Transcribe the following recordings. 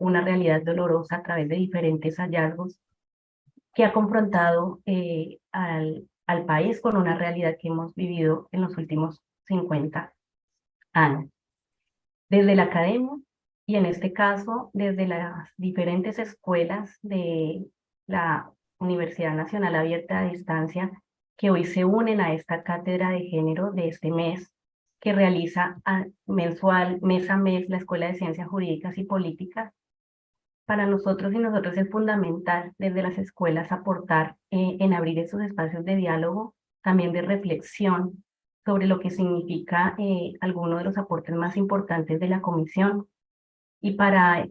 una realidad dolorosa a través de diferentes hallazgos que ha confrontado al país con una realidad que hemos vivido en los últimos 50 años. Desde la academia y en este caso desde las diferentes escuelas de la Universidad Nacional Abierta a Distancia que hoy se unen a esta cátedra de género de este mes que realiza mensual, mes a mes, la Escuela de Ciencias Jurídicas y Políticas. Para nosotros y nosotros es fundamental desde las escuelas aportar en abrir esos espacios de diálogo, también de reflexión sobre lo que significa alguno de los aportes más importantes de la comisión. Y para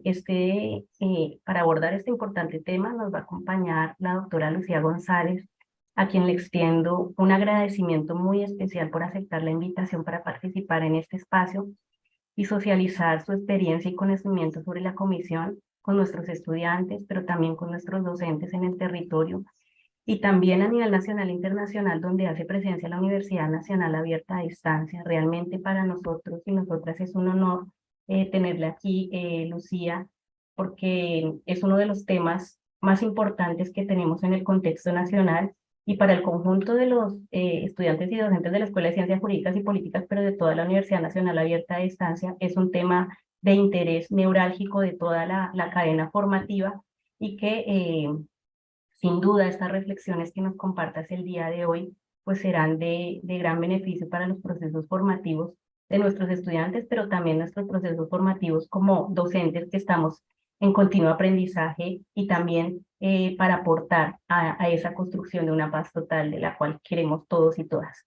abordar este importante tema nos va a acompañar la doctora Lucía González, a quien le extiendo un agradecimiento muy especial por aceptar la invitación para participar en este espacio y socializar su experiencia y conocimiento sobre la comisión con nuestros estudiantes, pero también con nuestros docentes en el territorio y también a nivel nacional e internacional, donde hace presencia la Universidad Nacional Abierta a Distancia. Realmente para nosotros y nosotras es un honor tenerla aquí, Lucía, porque es uno de los temas más importantes que tenemos en el contexto nacional y para el conjunto de los estudiantes y docentes de la Escuela de Ciencias Jurídicas y Políticas, pero de toda la Universidad Nacional Abierta a Distancia, es un tema de interés neurálgico de toda la cadena formativa y que sin duda estas reflexiones que nos compartas el día de hoy pues serán de gran beneficio para los procesos formativos de nuestros estudiantes, pero también nuestros procesos formativos como docentes que estamos en continuo aprendizaje y también para aportar a esa construcción de una paz total de la cual queremos todos y todas.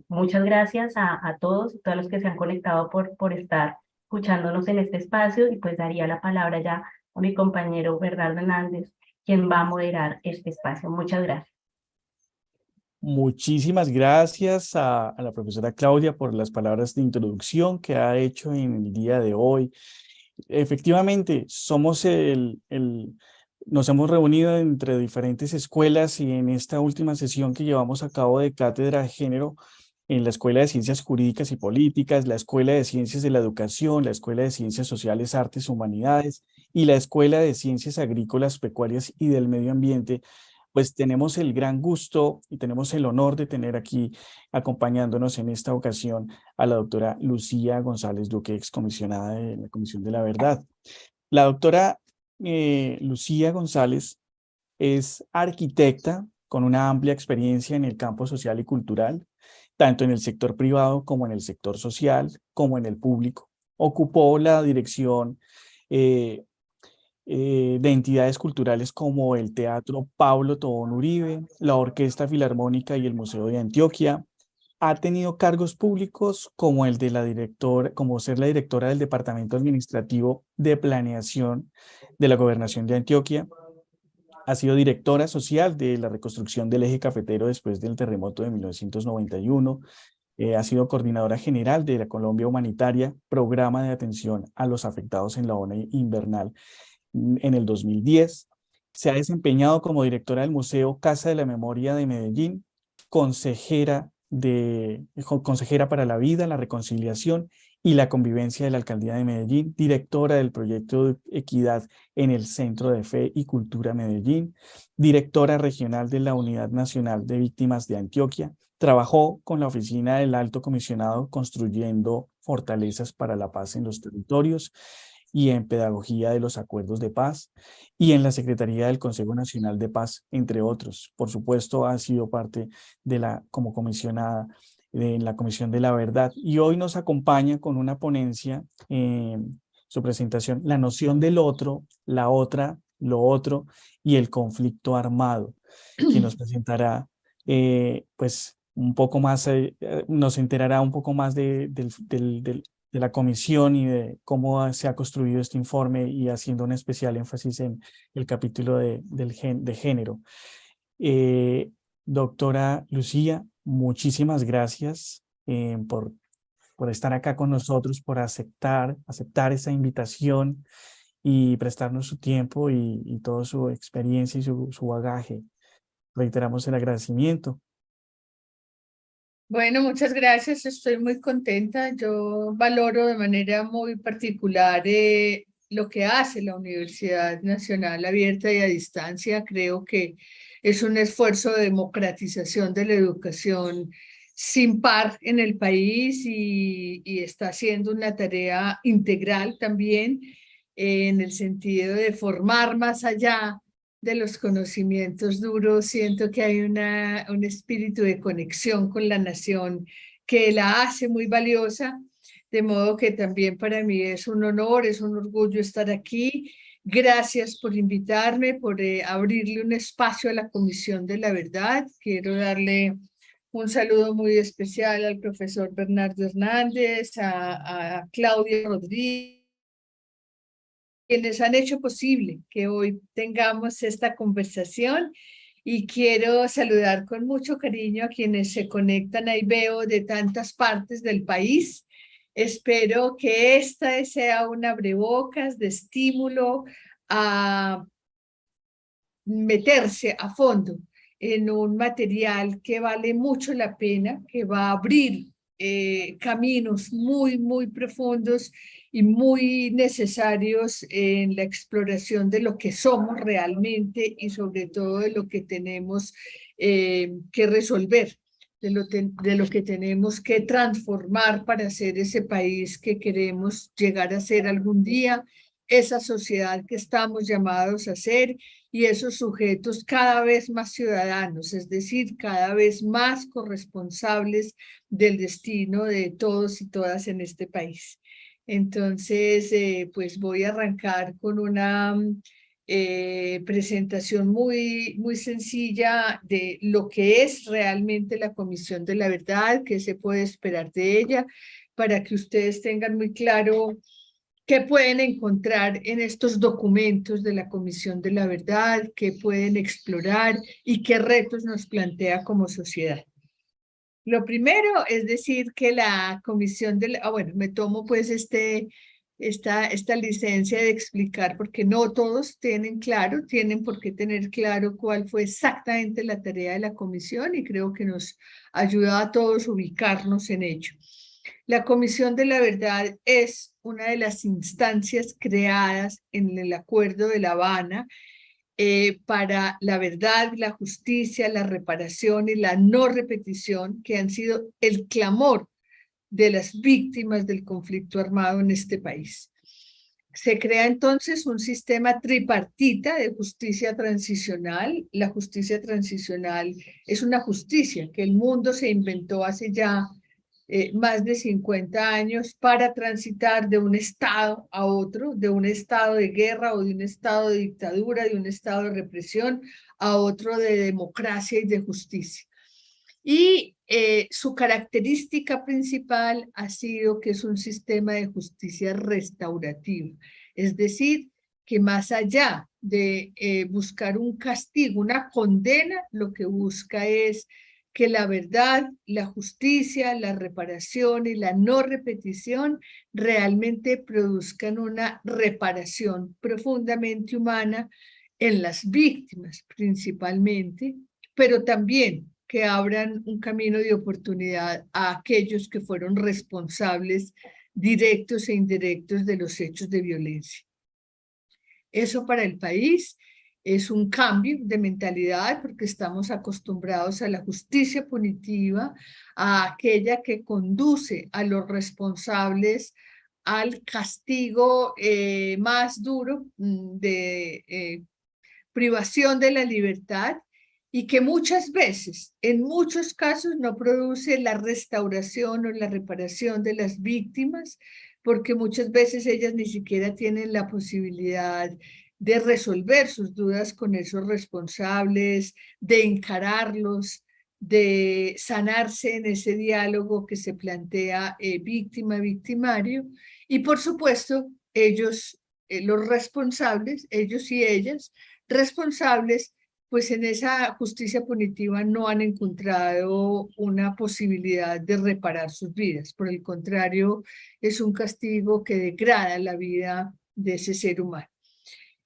Muchas gracias a todos y todos los que se han conectado por estar escuchándonos en este espacio y pues daría la palabra ya a mi compañero Bernardo Hernández, quien va a moderar este espacio. Muchas gracias. Muchísimas gracias a la profesora Claudia por las palabras de introducción que ha hecho en el día de hoy. Efectivamente, nos hemos reunido entre diferentes escuelas y en esta última sesión que llevamos a cabo de cátedra de género en la Escuela de Ciencias Jurídicas y Políticas, la Escuela de Ciencias de la Educación, la Escuela de Ciencias Sociales, Artes, Humanidades y la Escuela de Ciencias Agrícolas, Pecuarias y del Medio Ambiente, pues tenemos el gran gusto y tenemos el honor de tener aquí acompañándonos en esta ocasión a la doctora Lucía González Duque, excomisionada de la Comisión de la Verdad. La doctora Lucía González es arquitecta con una amplia experiencia en el campo social y cultural, tanto en el sector privado como en el sector social, como en el público. Ocupó la dirección eh, de entidades culturales como el Teatro Pablo Tobón Uribe, la Orquesta Filarmónica y el Museo de Antioquia. Ha tenido cargos públicos como el de como ser la directora del Departamento Administrativo de Planeación de la Gobernación de Antioquia. Ha sido directora social de la reconstrucción del eje cafetero después del terremoto de 1991. Ha sido coordinadora general de la Colombia Humanitaria, programa de atención a los afectados en la ONU invernal en el 2010. Se ha desempeñado como directora del Museo Casa de la Memoria de Medellín, consejera para la vida, la reconciliación y la convivencia de la Alcaldía de Medellín, directora del proyecto de Equidad en el Centro de Fe y Cultura Medellín, directora regional de la Unidad Nacional de Víctimas de Antioquia. Trabajó con la Oficina del Alto Comisionado construyendo fortalezas para la paz en los territorios y en pedagogía de los acuerdos de paz y en la Secretaría del Consejo Nacional de Paz, entre otros. Por supuesto, ha sido parte como comisionada en la Comisión de la Verdad y hoy nos acompaña con una ponencia, su presentación, la noción del otro, la otra, lo otro y el conflicto armado, que nos presentará pues un poco más, nos enterará un poco más de la comisión y de cómo se ha construido este informe y haciendo un especial énfasis en el capítulo de género. Doctora Lucía, muchísimas gracias por estar acá con nosotros, por aceptar esa invitación y prestarnos su tiempo y toda su experiencia y su bagaje. Reiteramos el agradecimiento. Bueno, muchas gracias, estoy muy contenta. Yo valoro de manera muy particular lo que hace la Universidad Nacional Abierta y a Distancia. Creo que es un esfuerzo de democratización de la educación sin par en el país y está haciendo una tarea integral también en el sentido de formar más allá de los conocimientos duros. Siento que hay un espíritu de conexión con la nación que la hace muy valiosa, de modo que también para mí es un honor, es un orgullo estar aquí. Gracias por invitarme, por abrirle un espacio a la Comisión de la Verdad. Quiero darle un saludo muy especial al profesor Bernardo Hernández, a Claudia Rodríguez, quienes han hecho posible que hoy tengamos esta conversación, y quiero saludar con mucho cariño a quienes se conectan, ahí veo, de tantas partes del país. Espero que esta sea un abrebocas de estímulo a meterse a fondo en un material que vale mucho la pena, que va a abrir caminos muy, muy profundos y muy necesarios en la exploración de lo que somos realmente y sobre todo de lo que tenemos que resolver, de lo que tenemos que transformar para ser ese país que queremos llegar a ser algún día, esa sociedad que estamos llamados a ser, y esos sujetos cada vez más ciudadanos, es decir, cada vez más corresponsables del destino de todos y todas en este país. Entonces, pues voy a arrancar con una presentación muy, muy sencilla de lo que es realmente la Comisión de la Verdad, qué se puede esperar de ella, para que ustedes tengan muy claro qué pueden encontrar en estos documentos de la Comisión de la Verdad, qué pueden explorar y qué retos nos plantea como sociedad. Lo primero es decir que la Comisión de la... bueno, me tomo pues esta licencia de explicar, porque no todos tienen claro, tienen por qué tener claro cuál fue exactamente la tarea de la Comisión, y creo que nos ayuda a todos ubicarnos en ello. La Comisión de la Verdad es una de las instancias creadas en el Acuerdo de La Habana para la verdad, la justicia, la reparación y la no repetición, que han sido el clamor de las víctimas del conflicto armado en este país. Se crea entonces un sistema tripartita de justicia transicional. La justicia transicional es una justicia que el mundo se inventó hace ya más de 50 años para transitar de un estado a otro, de un estado de guerra o de un estado de dictadura, de un estado de represión a otro de democracia y de justicia. Y su característica principal ha sido que es un sistema de justicia restaurativa, es decir, que más allá de buscar un castigo, una condena, lo que busca es que la verdad, la justicia, la reparación y la no repetición realmente produzcan una reparación profundamente humana en las víctimas principalmente, pero también que abran un camino de oportunidad a aquellos que fueron responsables directos e indirectos de los hechos de violencia. Eso para el país es un cambio de mentalidad, porque estamos acostumbrados a la justicia punitiva, a aquella que conduce a los responsables al castigo más duro de privación de la libertad, y que muchas veces, en muchos casos, no produce la restauración o la reparación de las víctimas, porque muchas veces ellas ni siquiera tienen la posibilidad de resolver sus dudas con esos responsables, de encararlos, de sanarse en ese diálogo que se plantea víctima-victimario. Y por supuesto, ellos, los responsables, ellos y ellas, responsables, pues en esa justicia punitiva no han encontrado una posibilidad de reparar sus vidas. Por el contrario, es un castigo que degrada la vida de ese ser humano.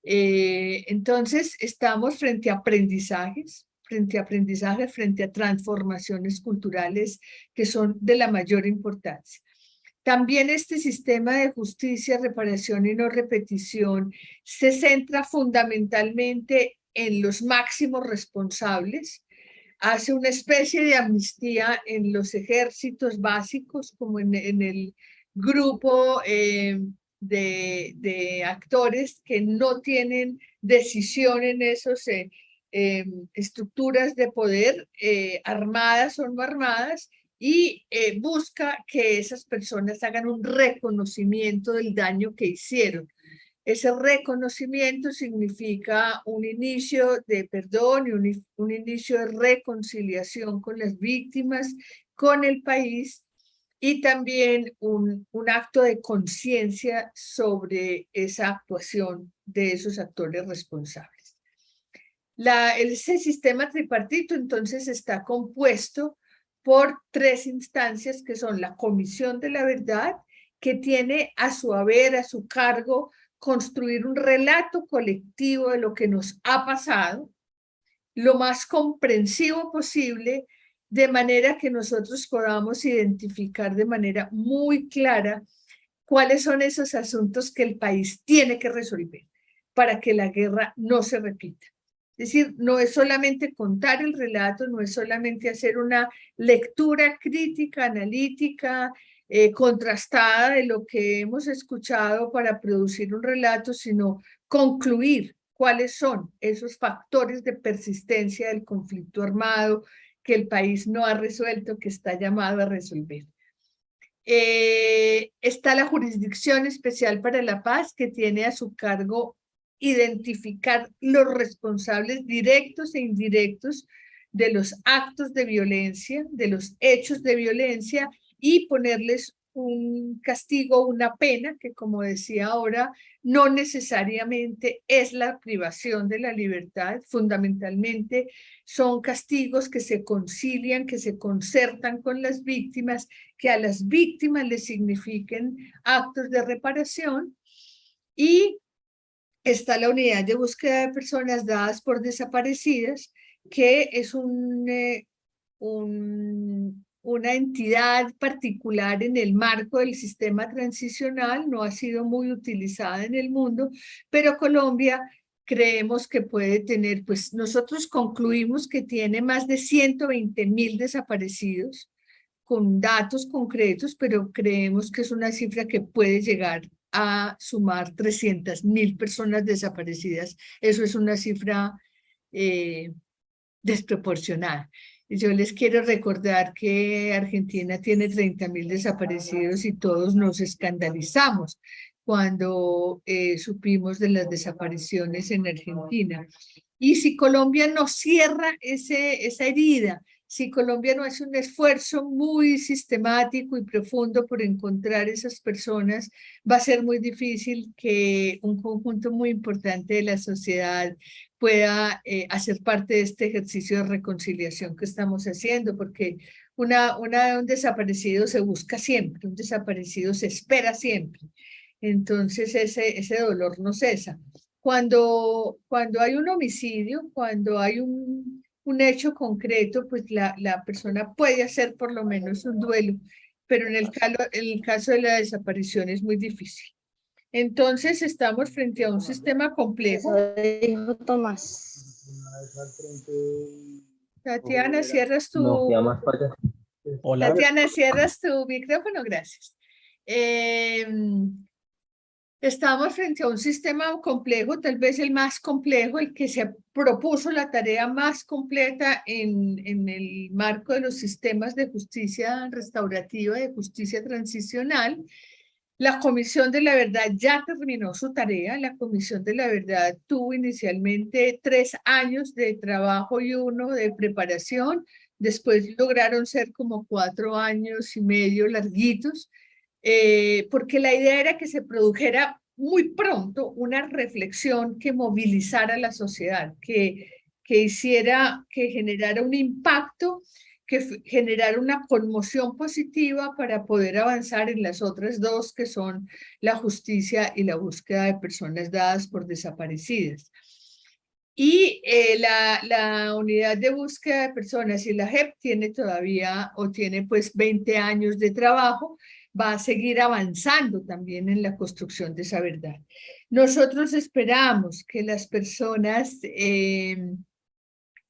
Entonces, estamos frente a aprendizajes, frente a transformaciones culturales que son de la mayor importancia. También este sistema de justicia, reparación y no repetición se centra fundamentalmente en los máximos responsables, hace una especie de amnistía en los ejércitos básicos, como en el grupo de actores que no tienen decisión en esas estructuras de poder, armadas o no armadas, y busca que esas personas hagan un reconocimiento del daño que hicieron. Ese reconocimiento significa un inicio de perdón y un inicio de reconciliación con las víctimas, con el país, y también un acto de conciencia sobre esa actuación de esos actores responsables. Ese sistema tripartito entonces está compuesto por 3 instancias que son la Comisión de la Verdad, que tiene a su haber, a su cargo, construir un relato colectivo de lo que nos ha pasado, lo más comprensivo posible, de manera que nosotros podamos identificar de manera muy clara cuáles son esos asuntos que el país tiene que resolver para que la guerra no se repita. Es decir, no es solamente contar el relato, no es solamente hacer una lectura crítica, analítica, contrastada de lo que hemos escuchado para producir un relato, sino concluir cuáles son esos factores de persistencia del conflicto armado que el país no ha resuelto, que está llamado a resolver. Está la Jurisdicción Especial para la Paz, que tiene a su cargo identificar los responsables directos e indirectos de los actos de violencia, de los hechos de violencia, y ponerles un castigo, una pena, que como decía ahora, no necesariamente es la privación de la libertad, fundamentalmente son castigos que se concilian, que se concertan con las víctimas, que a las víctimas les signifiquen actos de reparación. Y está la Unidad de Búsqueda de Personas Dadas por Desaparecidas, que es una entidad particular en el marco del sistema transicional, no ha sido muy utilizada en el mundo, pero Colombia creemos que puede tener, pues nosotros concluimos que tiene más de 120.000 desaparecidos, con datos concretos, pero creemos que es una cifra que puede llegar a sumar 300.000 personas desaparecidas. Eso es una cifra desproporcionada. Yo les quiero recordar que Argentina tiene 30.000 desaparecidos y todos nos escandalizamos cuando supimos de las desapariciones en Argentina. Y si Colombia no cierra esa herida, si Colombia no hace un esfuerzo muy sistemático y profundo por encontrar esas personas, va a ser muy difícil que un conjunto muy importante de la sociedad pueda hacer parte de este ejercicio de reconciliación que estamos haciendo, porque un desaparecido se busca siempre, un desaparecido se espera siempre. Entonces ese dolor no cesa. Cuando hay un homicidio, cuando hay un hecho concreto, pues la persona puede hacer por lo menos un duelo, pero en el caso de la desaparición es muy difícil. Entonces estamos frente a un sistema complejo. Eso dijo Tomás. Tatiana, cierras tu... No, ya más para allá. Hola. Tatiana, cierras tu micrófono, gracias. Estamos frente a un sistema complejo, tal vez el más complejo, el que se propuso la tarea más completa en el marco de los sistemas de justicia restaurativa, de justicia transicional. La Comisión de la Verdad ya terminó su tarea. La Comisión de la Verdad tuvo inicialmente 3 años de trabajo y 1 de preparación. Después lograron ser como 4 años y medio larguitos, porque la idea era que se produjera muy pronto una reflexión que movilizara a la sociedad, que generara un impacto, que generara una conmoción positiva para poder avanzar en las otras 2, que son la justicia y la búsqueda de personas dadas por desaparecidas. Y la unidad de búsqueda de personas y la JEP tiene todavía, o tiene pues 20 años de trabajo, va a seguir avanzando también en la construcción de esa verdad. Nosotros esperamos que las personas,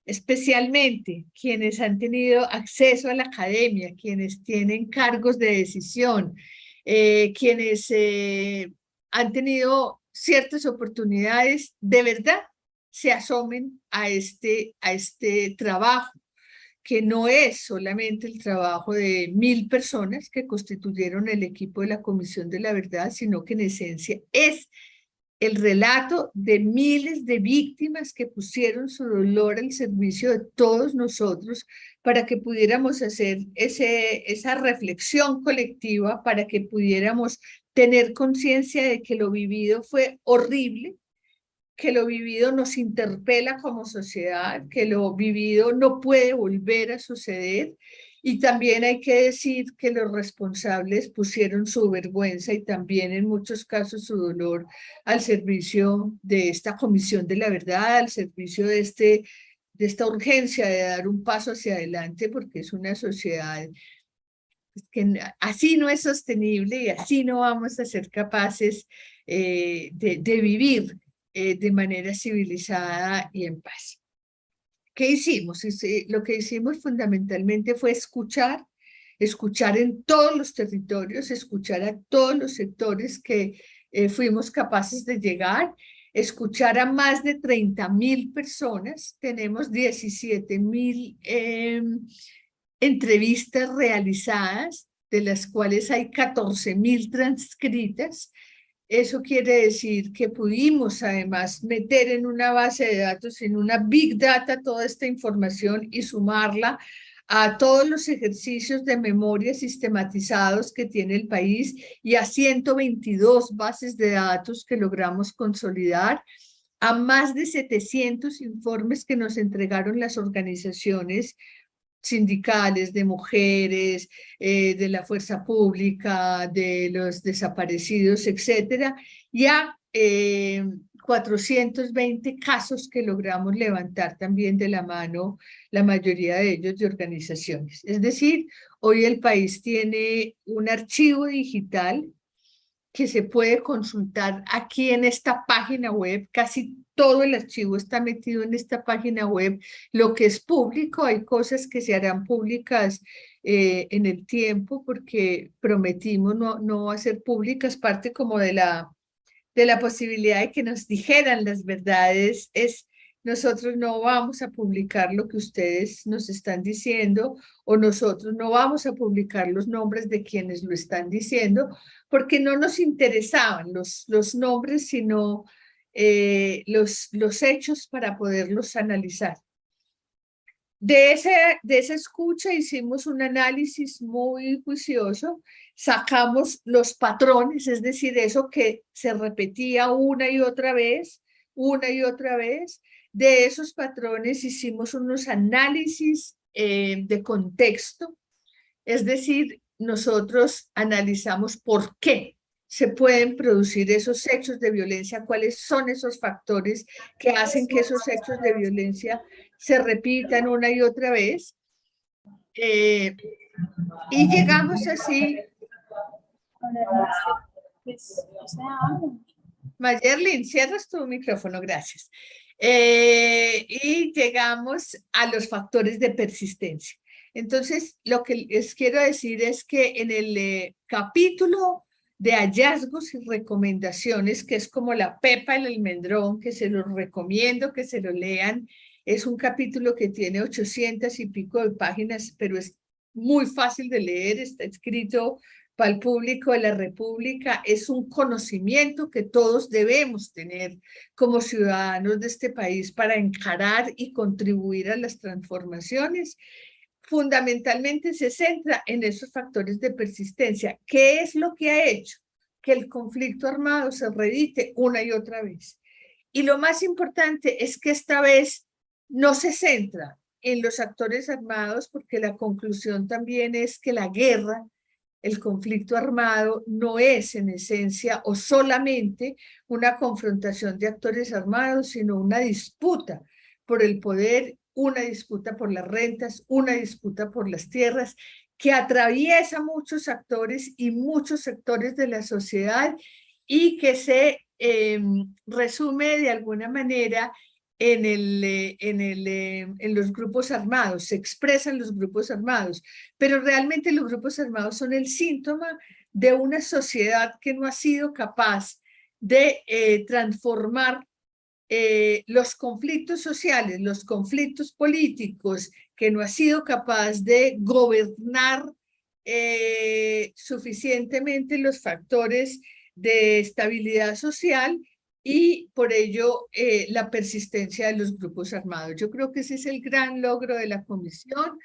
especialmente quienes han tenido acceso a la academia, quienes tienen cargos de decisión, quienes han tenido ciertas oportunidades, de verdad se asomen a este trabajo, que no es solamente el trabajo de 1000 personas que constituyeron el equipo de la Comisión de la Verdad, sino que en esencia es el relato de miles de víctimas que pusieron su dolor al servicio de todos nosotros para que pudiéramos hacer esa reflexión colectiva, para que pudiéramos tener conciencia de que lo vivido fue horrible, que lo vivido nos interpela como sociedad, que lo vivido no puede volver a suceder. Y también hay que decir que los responsables pusieron su vergüenza y también en muchos casos su dolor al servicio de esta Comisión de la Verdad, al servicio de esta urgencia de dar un paso hacia adelante, porque es una sociedad que así no es sostenible y así no vamos a ser capaces de vivir de manera civilizada y en paz. ¿Qué hicimos? Lo que hicimos fundamentalmente fue escuchar en todos los territorios, escuchar a todos los sectores que fuimos capaces de llegar, escuchar a más de 30.000 personas. Tenemos 17.000 entrevistas realizadas, de las cuales hay 14.000 transcritas. Eso quiere decir que pudimos además meter en una base de datos, en una big data, toda esta información y sumarla a todos los ejercicios de memoria sistematizados que tiene el país y a 122 bases de datos que logramos consolidar, a más de 700 informes que nos entregaron las organizaciones sindicales, de mujeres, de la fuerza pública, de los desaparecidos, etcétera, y a 420 casos que logramos levantar también de la mano, la mayoría de ellos de organizaciones. Es decir, hoy el país tiene un archivo digital que se puede consultar aquí en esta página web. Casi todo el archivo está metido en esta página web. Lo que es público, hay cosas que se harán públicas en el tiempo, porque prometimos no hacer públicas. Parte como de la posibilidad de que nos dijeran las verdades nosotros no vamos a publicar lo que ustedes nos están diciendo, o nosotros no vamos a publicar los nombres de quienes lo están diciendo, porque no nos interesaban los nombres, sino los hechos para poderlos analizar. De esa escucha hicimos un análisis muy juicioso, sacamos los patrones, es decir, eso que se repetía una y otra vez. De esos patrones hicimos unos análisis de contexto, es decir, nosotros analizamos por qué se pueden producir esos hechos de violencia, cuáles son esos factores que hacen que esos hechos de violencia se repitan una y otra vez. Y llegamos así. Mayerlin, cierras tu micrófono, gracias. Y llegamos a los factores de persistencia. Entonces, lo que les quiero decir es que en el capítulo de hallazgos y recomendaciones, que es como la pepa del almendrón, que se los recomiendo que se lo lean, es un capítulo que tiene 800 y pico de páginas, pero es muy fácil de leer, está escrito para el público de la República, es un conocimiento que todos debemos tener como ciudadanos de este país para encarar y contribuir a las transformaciones. Fundamentalmente se centra en esos factores de persistencia. ¿Qué es lo que ha hecho que el conflicto armado se reedite una y otra vez? Y lo más importante es que esta vez no se centra en los actores armados, porque la conclusión también es que la guerra, el conflicto armado, no es en esencia o solamente una confrontación de actores armados, sino una disputa por el poder, una disputa por las rentas, una disputa por las tierras, que atraviesa muchos actores y muchos sectores de la sociedad y que se resume de alguna manera en los grupos armados, se expresan los grupos armados, pero realmente los grupos armados son el síntoma de una sociedad que no ha sido capaz de transformar los conflictos sociales, los conflictos políticos, que no ha sido capaz de gobernar suficientemente los factores de estabilidad social y por ello la persistencia de los grupos armados. Yo creo que ese es el gran logro de la comisión,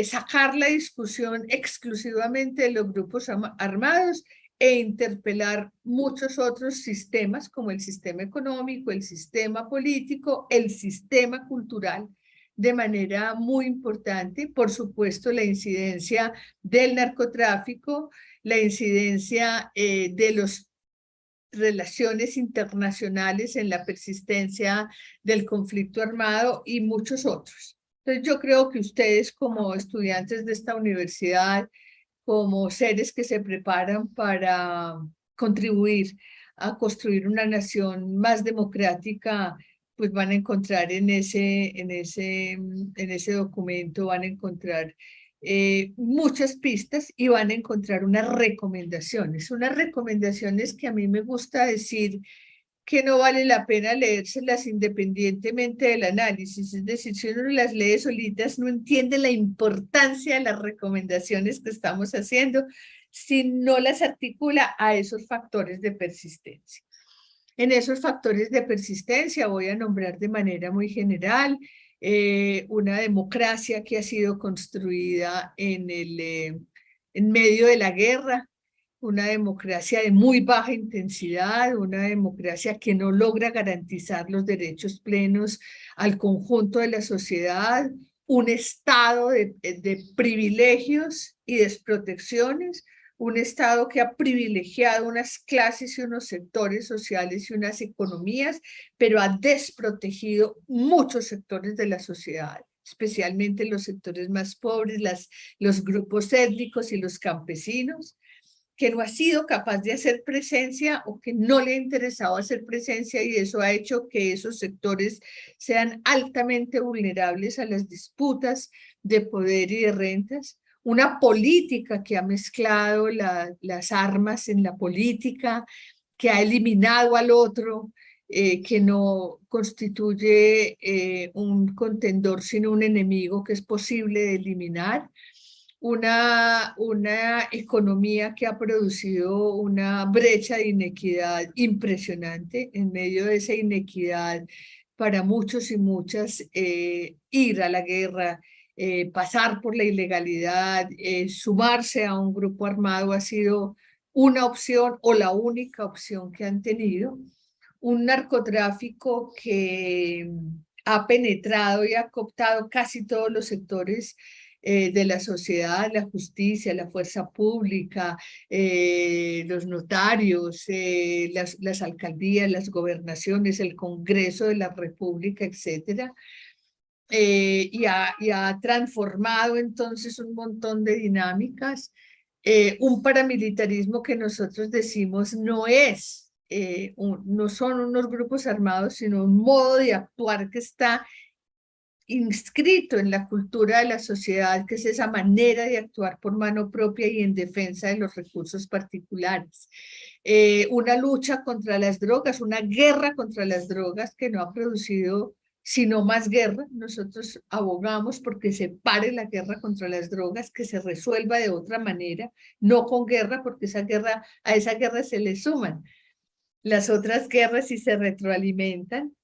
sacar la discusión exclusivamente de los grupos armados e interpelar muchos otros sistemas como el sistema económico, el sistema político, el sistema cultural, de manera muy importante. Por supuesto, la incidencia del narcotráfico, la incidencia de las relaciones internacionales en la persistencia del conflicto armado y muchos otros. Entonces, yo creo que ustedes como estudiantes de esta universidad, como seres que se preparan para contribuir a construir una nación más democrática, pues van a encontrar en ese documento, van a encontrar muchas pistas y van a encontrar unas recomendaciones que a mí me gusta decir que no vale la pena leérselas independientemente del análisis. Es decir, si uno las lee solitas, no entiende la importancia de las recomendaciones que estamos haciendo si no las articula a esos factores de persistencia. En esos factores de persistencia voy a nombrar de manera muy general una democracia que ha sido construida en medio de la guerra, una democracia de muy baja intensidad, una democracia que no logra garantizar los derechos plenos al conjunto de la sociedad, un estado de privilegios y desprotecciones, un estado que ha privilegiado unas clases y unos sectores sociales y unas economías, pero ha desprotegido muchos sectores de la sociedad, especialmente los sectores más pobres, los grupos étnicos y los campesinos, que no ha sido capaz de hacer presencia o que no le ha interesado hacer presencia, y eso ha hecho que esos sectores sean altamente vulnerables a las disputas de poder y de rentas. Una política que ha mezclado las armas en la política, que ha eliminado al otro, que no constituye un contendor sino un enemigo que es posible de eliminar. Una economía que ha producido una brecha de inequidad impresionante. En medio de esa inequidad, para muchos y muchas, ir a la guerra, pasar por la ilegalidad, sumarse a un grupo armado ha sido una opción o la única opción que han tenido. Un narcotráfico que ha penetrado y ha cooptado casi todos los sectores de la sociedad, la justicia, la fuerza pública, los notarios, las alcaldías, las gobernaciones, el Congreso de la República, etcétera. Y ha transformado entonces un montón de dinámicas. Un paramilitarismo que nosotros decimos no es, no son unos grupos armados, sino un modo de actuar que está inscrito en la cultura de la sociedad, que es esa manera de actuar por mano propia y en defensa de los recursos particulares. Una lucha contra las drogas, una guerra contra las drogas que no ha producido sino más guerra. Nosotros abogamos porque se pare la guerra contra las drogas, que se resuelva de otra manera, no con guerra, porque a esa guerra se le suman las otras guerras y se retroalimentan.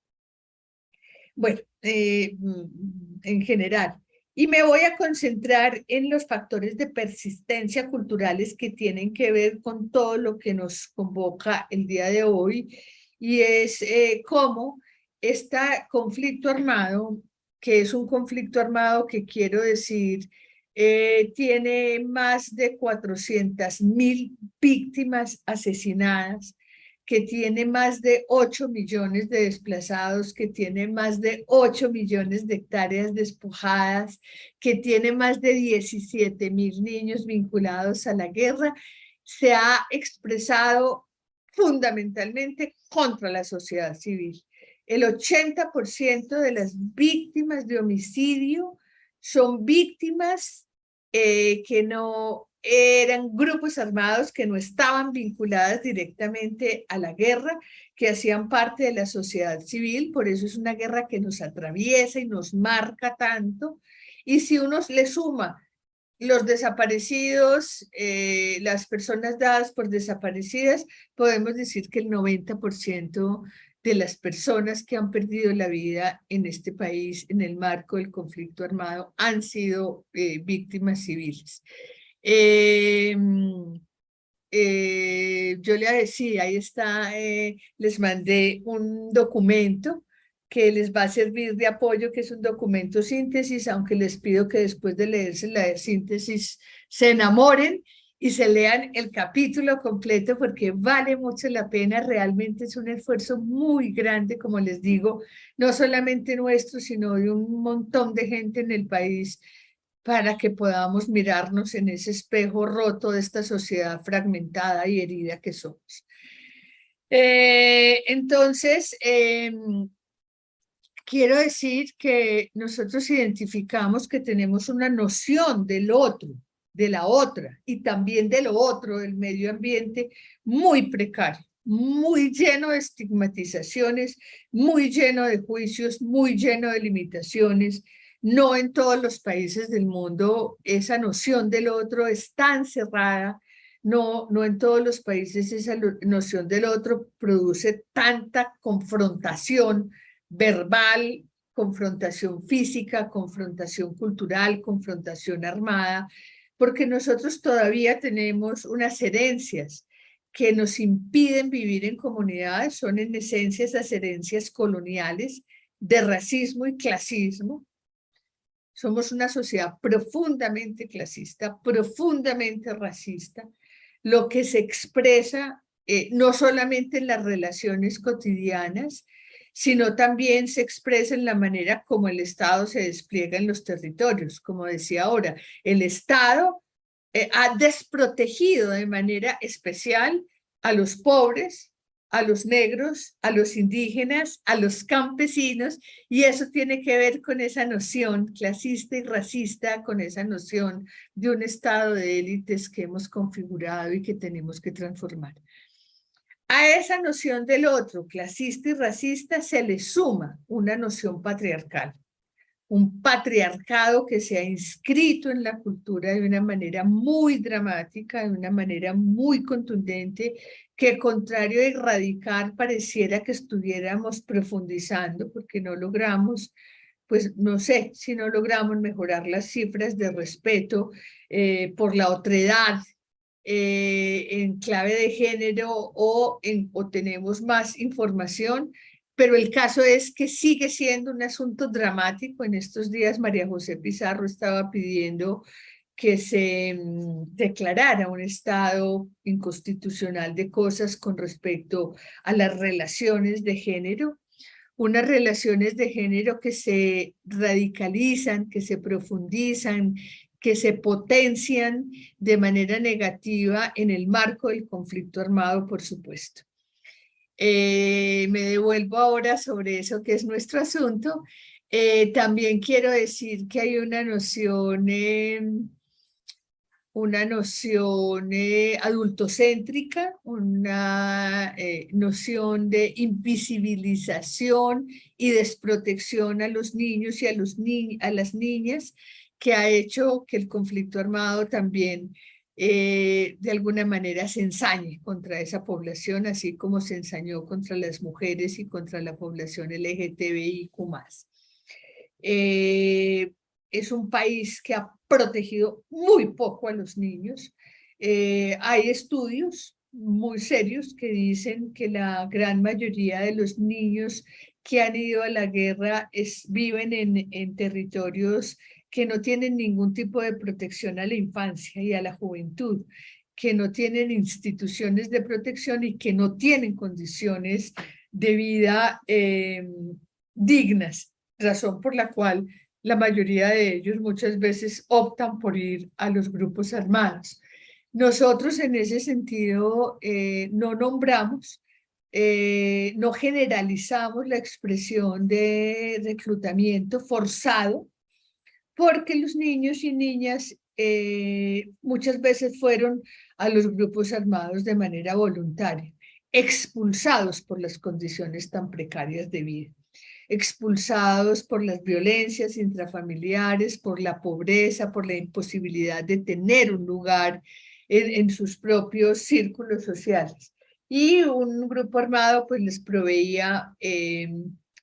Bueno, en general. Y me voy a concentrar en los factores de persistencia culturales que tienen que ver con todo lo que nos convoca el día de hoy, y es cómo este conflicto armado, que es un conflicto armado que quiero decir, tiene más de 400.000 víctimas asesinadas, que tiene más de 8 millones de desplazados, que tiene más de 8 millones de hectáreas despojadas, que tiene más de 17.000 niños vinculados a la guerra, se ha expresado fundamentalmente contra la sociedad civil. El 80% de las víctimas de homicidio son víctimas que no eran grupos armados, que no estaban vinculadas directamente a la guerra, que hacían parte de la sociedad civil. Por eso es una guerra que nos atraviesa y nos marca tanto. Y si uno le suma los desaparecidos, las personas dadas por desaparecidas, podemos decir que el 90% de las personas que han perdido la vida en este país en el marco del conflicto armado han sido víctimas civiles. Yo le decía, ahí está, les mandé un documento que les va a servir de apoyo, que es un documento síntesis, aunque les pido que después de leerse la síntesis se enamoren y se lean el capítulo completo, porque vale mucho la pena. Realmente es un esfuerzo muy grande, como les digo, no solamente nuestro, sino de un montón de gente en el país, para que podamos mirarnos en ese espejo roto de esta sociedad fragmentada y herida que somos. Entonces, quiero decir que nosotros identificamos que tenemos una noción del otro, de la otra, y también de lo otro, del medio ambiente, muy precario, muy lleno de estigmatizaciones, muy lleno de juicios, muy lleno de limitaciones. No en todos los países del mundo esa noción del otro es tan cerrada. No en todos los países esa noción del otro produce tanta confrontación verbal, confrontación física, confrontación cultural, confrontación armada, porque nosotros todavía tenemos unas herencias que nos impiden vivir en comunidades. Son en esencia esas herencias coloniales de racismo y clasismo. Somos una sociedad profundamente clasista, profundamente racista, lo que se expresa no solamente en las relaciones cotidianas, sino también se expresa en la manera como el Estado se despliega en los territorios. Como decía ahora, el Estado ha desprotegido de manera especial a los pobres, a los negros, a los indígenas, a los campesinos, y eso tiene que ver con esa noción clasista y racista, con esa noción de un estado de élites que hemos configurado y que tenemos que transformar. A esa noción del otro, clasista y racista, se le suma una noción patriarcal, un patriarcado que se ha inscrito en la cultura de una manera muy dramática, de una manera muy contundente, que contrario a erradicar pareciera que estuviéramos profundizando, porque no logramos, pues no sé si no logramos mejorar las cifras de respeto por la otredad en clave de género, o tenemos más información. Pero el caso es que sigue siendo un asunto dramático. En estos días María José Pizarro estaba pidiendo que se declarara un estado inconstitucional de cosas con respecto a las relaciones de género, unas relaciones de género que se radicalizan, que se profundizan, que se potencian de manera negativa en el marco del conflicto armado, por supuesto. Me devuelvo ahora sobre eso que es nuestro asunto. También quiero decir que hay una noción adultocéntrica, una noción de invisibilización y desprotección a los niños y a las niñas, que ha hecho que el conflicto armado también de alguna manera se ensañe contra esa población, así como se ensañó contra las mujeres y contra la población LGTBIQ+. Es un país que ha protegido muy poco a los niños. Hay estudios muy serios que dicen que la gran mayoría de los niños que han ido a la guerra viven en territorios que no tienen ningún tipo de protección a la infancia y a la juventud, que no tienen instituciones de protección y que no tienen condiciones de vida dignas, razón por la cual la mayoría de ellos muchas veces optan por ir a los grupos armados. Nosotros en ese sentido no nombramos, no generalizamos la expresión de reclutamiento forzado, porque los niños y niñas muchas veces fueron a los grupos armados de manera voluntaria, expulsados por las condiciones tan precarias de vida, expulsados por las violencias intrafamiliares, por la pobreza, por la imposibilidad de tener un lugar en sus propios círculos sociales. Y un grupo armado pues les proveía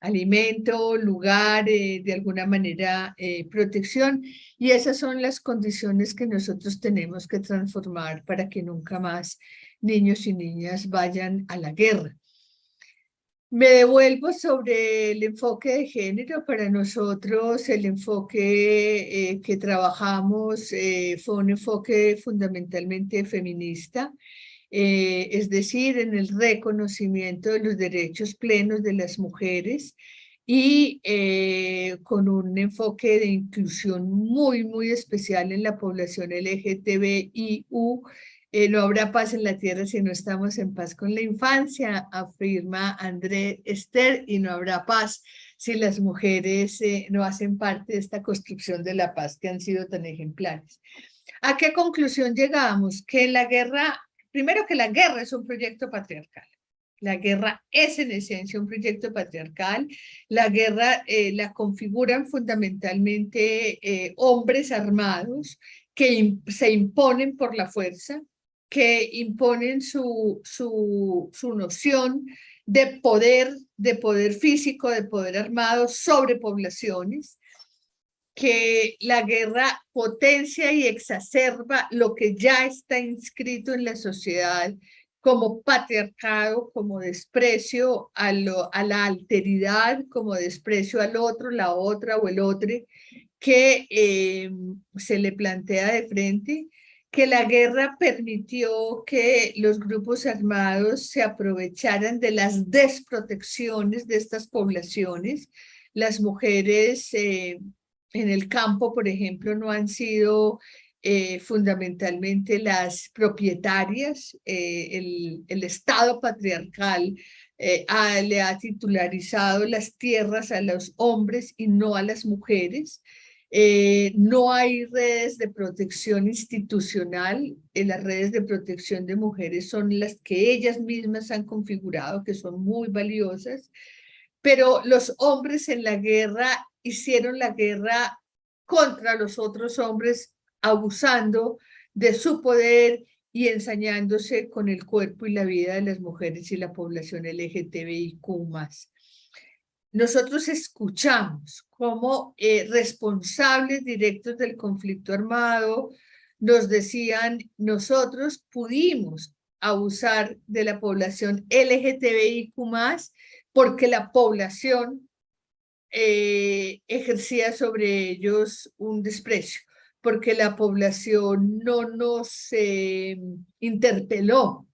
alimento, lugar, de alguna manera protección, y esas son las condiciones que nosotros tenemos que transformar para que nunca más niños y niñas vayan a la guerra. Me devuelvo sobre el enfoque de género. Para nosotros el enfoque que trabajamos fue un enfoque fundamentalmente feminista, es decir, en el reconocimiento de los derechos plenos de las mujeres y con un enfoque de inclusión muy especial en la población LGTBIQ. No habrá paz en la tierra si no estamos en paz con la infancia, afirma André Esther, y no habrá paz si las mujeres no hacen parte de esta construcción de la paz que han sido tan ejemplares. ¿A qué conclusión llegamos? Que la guerra, primero que la guerra es un proyecto patriarcal. La guerra es en esencia un proyecto patriarcal. La guerra la configuran fundamentalmente hombres armados que se imponen por la fuerza, que imponen su noción de poder físico, de poder armado sobre poblaciones, que la guerra potencia y exacerba lo que ya está inscrito en la sociedad como patriarcado, como desprecio a la alteridad, como desprecio al otro, la otra o el otro, que se le plantea de frente, que la guerra permitió que los grupos armados se aprovecharan de las desprotecciones de estas poblaciones. Las mujeres en el campo, por ejemplo, no han sido fundamentalmente las propietarias. El Estado patriarcal le ha titularizado las tierras a los hombres y no a las mujeres. No hay redes de protección institucional. Las redes de protección de mujeres son las que ellas mismas han configurado, que son muy valiosas, pero los hombres en la guerra hicieron la guerra contra los otros hombres, abusando de su poder y ensañándose con el cuerpo y la vida de las mujeres y la población LGTBIQ+. Nosotros escuchamos como responsables directos del conflicto armado nos decían: nosotros pudimos abusar de la población LGTBIQ+, porque la población ejercía sobre ellos un desprecio, porque la población no nos interpeló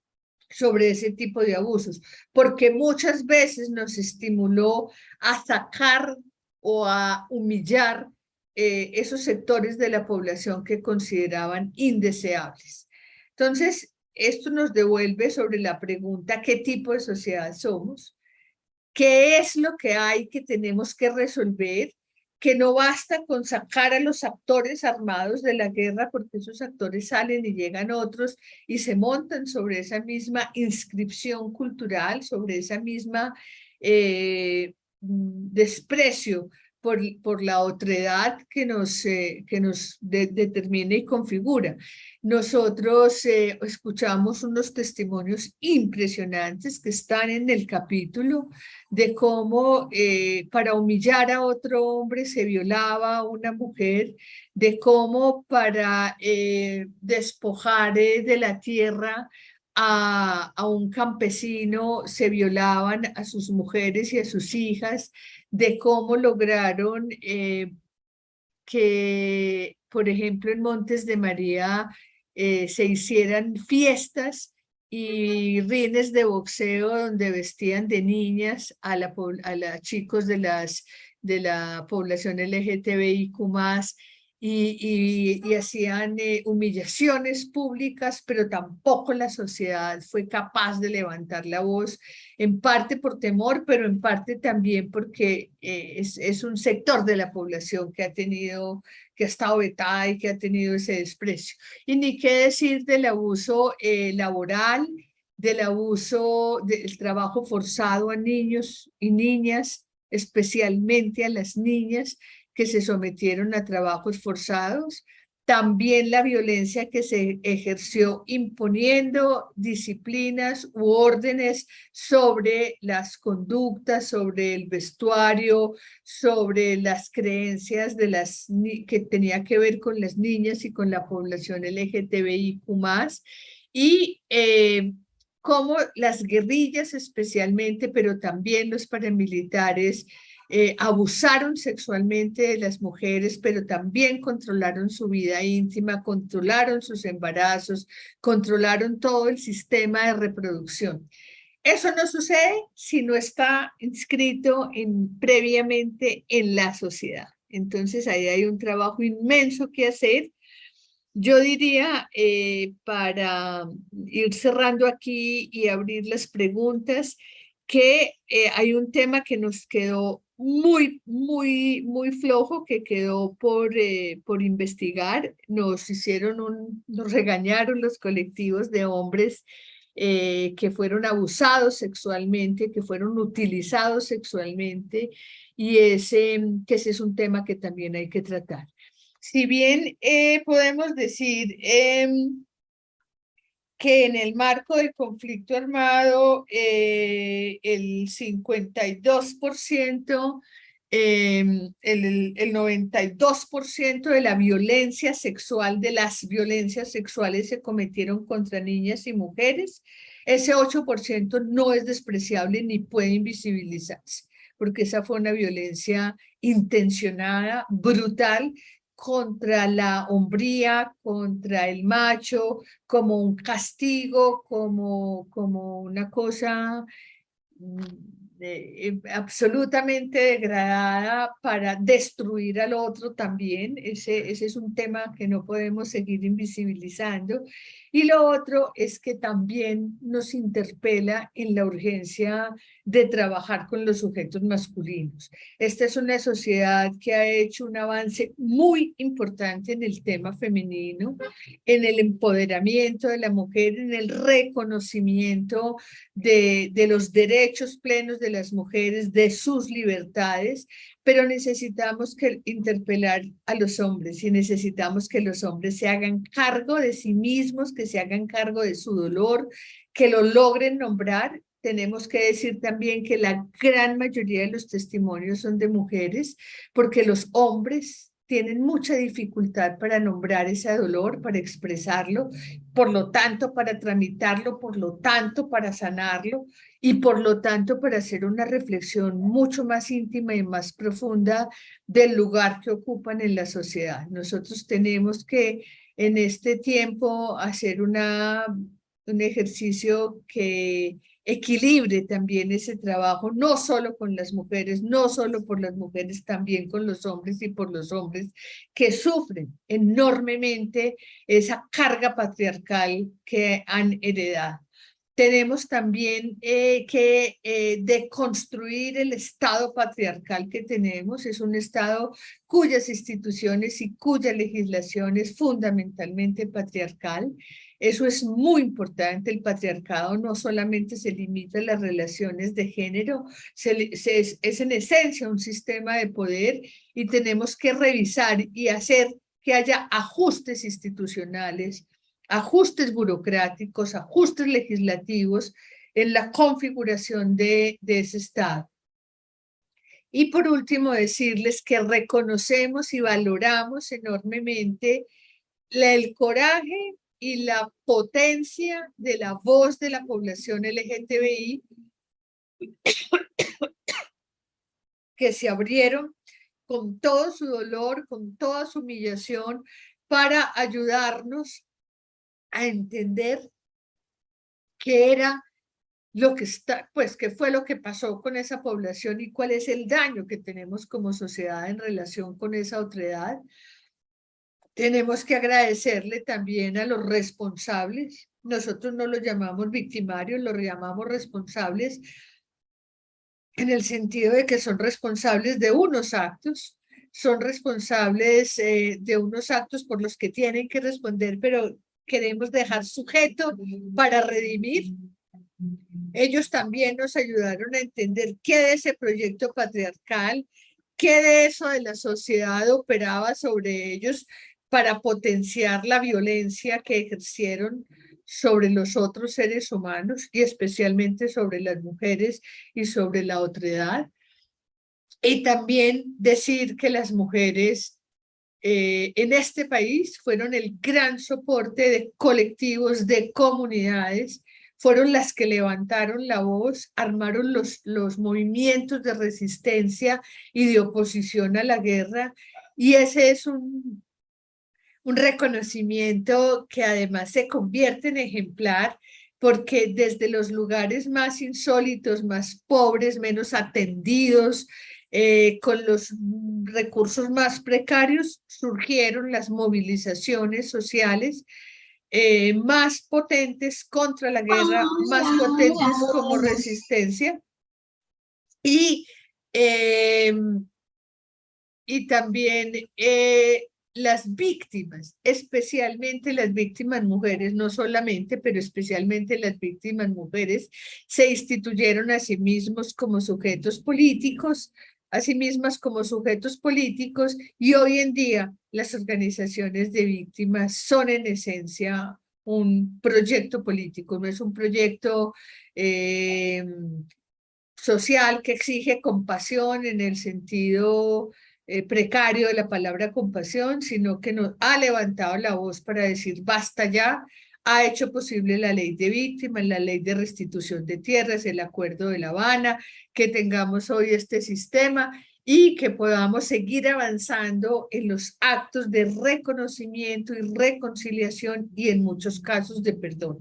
sobre ese tipo de abusos, porque muchas veces nos estimuló a sacar o a humillar esos sectores de la población que consideraban indeseables. Entonces, esto nos devuelve sobre la pregunta: ¿qué tipo de sociedad somos? ¿Qué es lo que hay que tenemos que resolver? Que no basta con sacar a los actores armados de la guerra, porque esos actores salen y llegan otros y se montan sobre esa misma inscripción cultural, sobre esa misma desprecio por la otredad que nos determina y configura. Nosotros escuchamos unos testimonios impresionantes que están en el capítulo de cómo para humillar a otro hombre se violaba a una mujer, de cómo para despojar de la tierra a un campesino se violaban a sus mujeres y a sus hijas, de cómo lograron que, por ejemplo, en Montes de María se hicieran fiestas y rines de boxeo donde vestían de niñas a la chicos de la población LGTBIQ+, y hacían humillaciones públicas, pero tampoco la sociedad fue capaz de levantar la voz, en parte por temor, pero en parte también porque es un sector de la población que ha estado vetada y que ha tenido ese desprecio. Y ni qué decir del abuso laboral, del abuso del trabajo forzado a niños y niñas, especialmente a las niñas que se sometieron a trabajos forzados. También la violencia que se ejerció imponiendo disciplinas u órdenes sobre las conductas, sobre el vestuario, sobre las creencias que tenía que ver con las niñas y con la población LGTBIQ+, y cómo las guerrillas especialmente, pero también los paramilitares, abusaron sexualmente de las mujeres, pero también controlaron su vida íntima, controlaron sus embarazos, controlaron todo el sistema de reproducción. Eso no sucede si no está inscrito previamente en la sociedad. Entonces ahí hay un trabajo inmenso que hacer. Yo diría, para ir cerrando aquí y abrir las preguntas, que hay un tema que nos quedó muy flojo, que quedó por investigar. Nos regañaron los colectivos de hombres que fueron abusados sexualmente, que fueron utilizados sexualmente, y que ese es un tema que también hay que tratar. Si bien podemos decir que en el marco del conflicto armado el 52%, el 92% de la violencia sexual, de las violencias sexuales se cometieron contra niñas y mujeres, ese 8% no es despreciable ni puede invisibilizarse, porque esa fue una violencia intencionada, brutal, contra la hombría, contra el macho, como un castigo, como una cosa absolutamente degradada para destruir al otro también. Ese es un tema que no podemos seguir invisibilizando. Y lo otro es que también nos interpela en la urgencia de trabajar con los sujetos masculinos. Esta es una sociedad que ha hecho un avance muy importante en el tema femenino, en el empoderamiento de la mujer, en el reconocimiento de los derechos plenos de las mujeres, de sus libertades, pero necesitamos interpelar a los hombres y necesitamos que los hombres se hagan cargo de sí mismos, que se hagan cargo de su dolor, que lo logren nombrar. Tenemos que decir también que la gran mayoría de los testimonios son de mujeres, porque los hombres tienen mucha dificultad para nombrar ese dolor, para expresarlo, por lo tanto para tramitarlo, por lo tanto para sanarlo y por lo tanto para hacer una reflexión mucho más íntima y más profunda del lugar que ocupan en la sociedad. Nosotros tenemos que en este tiempo hacer un ejercicio que equilibre también ese trabajo, no solo con las mujeres, no solo por las mujeres, también con los hombres y por los hombres que sufren enormemente esa carga patriarcal que han heredado. Tenemos también que deconstruir el Estado patriarcal que tenemos. Es un Estado cuyas instituciones y cuya legislación es fundamentalmente patriarcal. Eso es muy importante. El patriarcado no solamente se limita a las relaciones de género, es en esencia un sistema de poder, y tenemos que revisar y hacer que haya ajustes institucionales, ajustes burocráticos, ajustes legislativos en la configuración de ese Estado. Y por último, decirles que reconocemos y valoramos enormemente el coraje y la potencia de la voz de la población LGTBI que se abrieron con todo su dolor, con toda su humillación, para ayudarnos a entender qué era lo que está, pues, qué fue lo que pasó con esa población y cuál es el daño que tenemos como sociedad en relación con esa otredad. Tenemos que agradecerle también a los responsables. Nosotros no los llamamos victimarios, los llamamos responsables en el sentido de que son responsables de unos actos, son responsables de unos actos por los que tienen que responder, pero queremos dejar sujeto para redimir. Ellos también nos ayudaron a entender qué de ese proyecto patriarcal, qué de eso de la sociedad operaba sobre ellos para potenciar la violencia que ejercieron sobre los otros seres humanos y especialmente sobre las mujeres y sobre la otredad. Y también decir que las mujeres en este país fueron el gran soporte de colectivos, de comunidades, fueron las que levantaron la voz, armaron los movimientos de resistencia y de oposición a la guerra, y ese es un reconocimiento que además se convierte en ejemplar, porque desde los lugares más insólitos, más pobres, menos atendidos, con los recursos más precarios, surgieron las movilizaciones sociales más potentes contra la guerra, más potentes como resistencia. Y, y también las víctimas, especialmente las víctimas mujeres, no solamente, pero especialmente las víctimas mujeres, se instituyeron a sí mismos como sujetos políticos, a sí mismas como sujetos políticos, y hoy en día las organizaciones de víctimas son en esencia un proyecto político, no es un proyecto social que exige compasión en el sentido precario de la palabra compasión, sino que nos ha levantado la voz para decir basta ya, ha hecho posible la ley de víctimas, la ley de restitución de tierras, el acuerdo de La Habana, que tengamos hoy este sistema y que podamos seguir avanzando en los actos de reconocimiento y reconciliación y en muchos casos de perdón.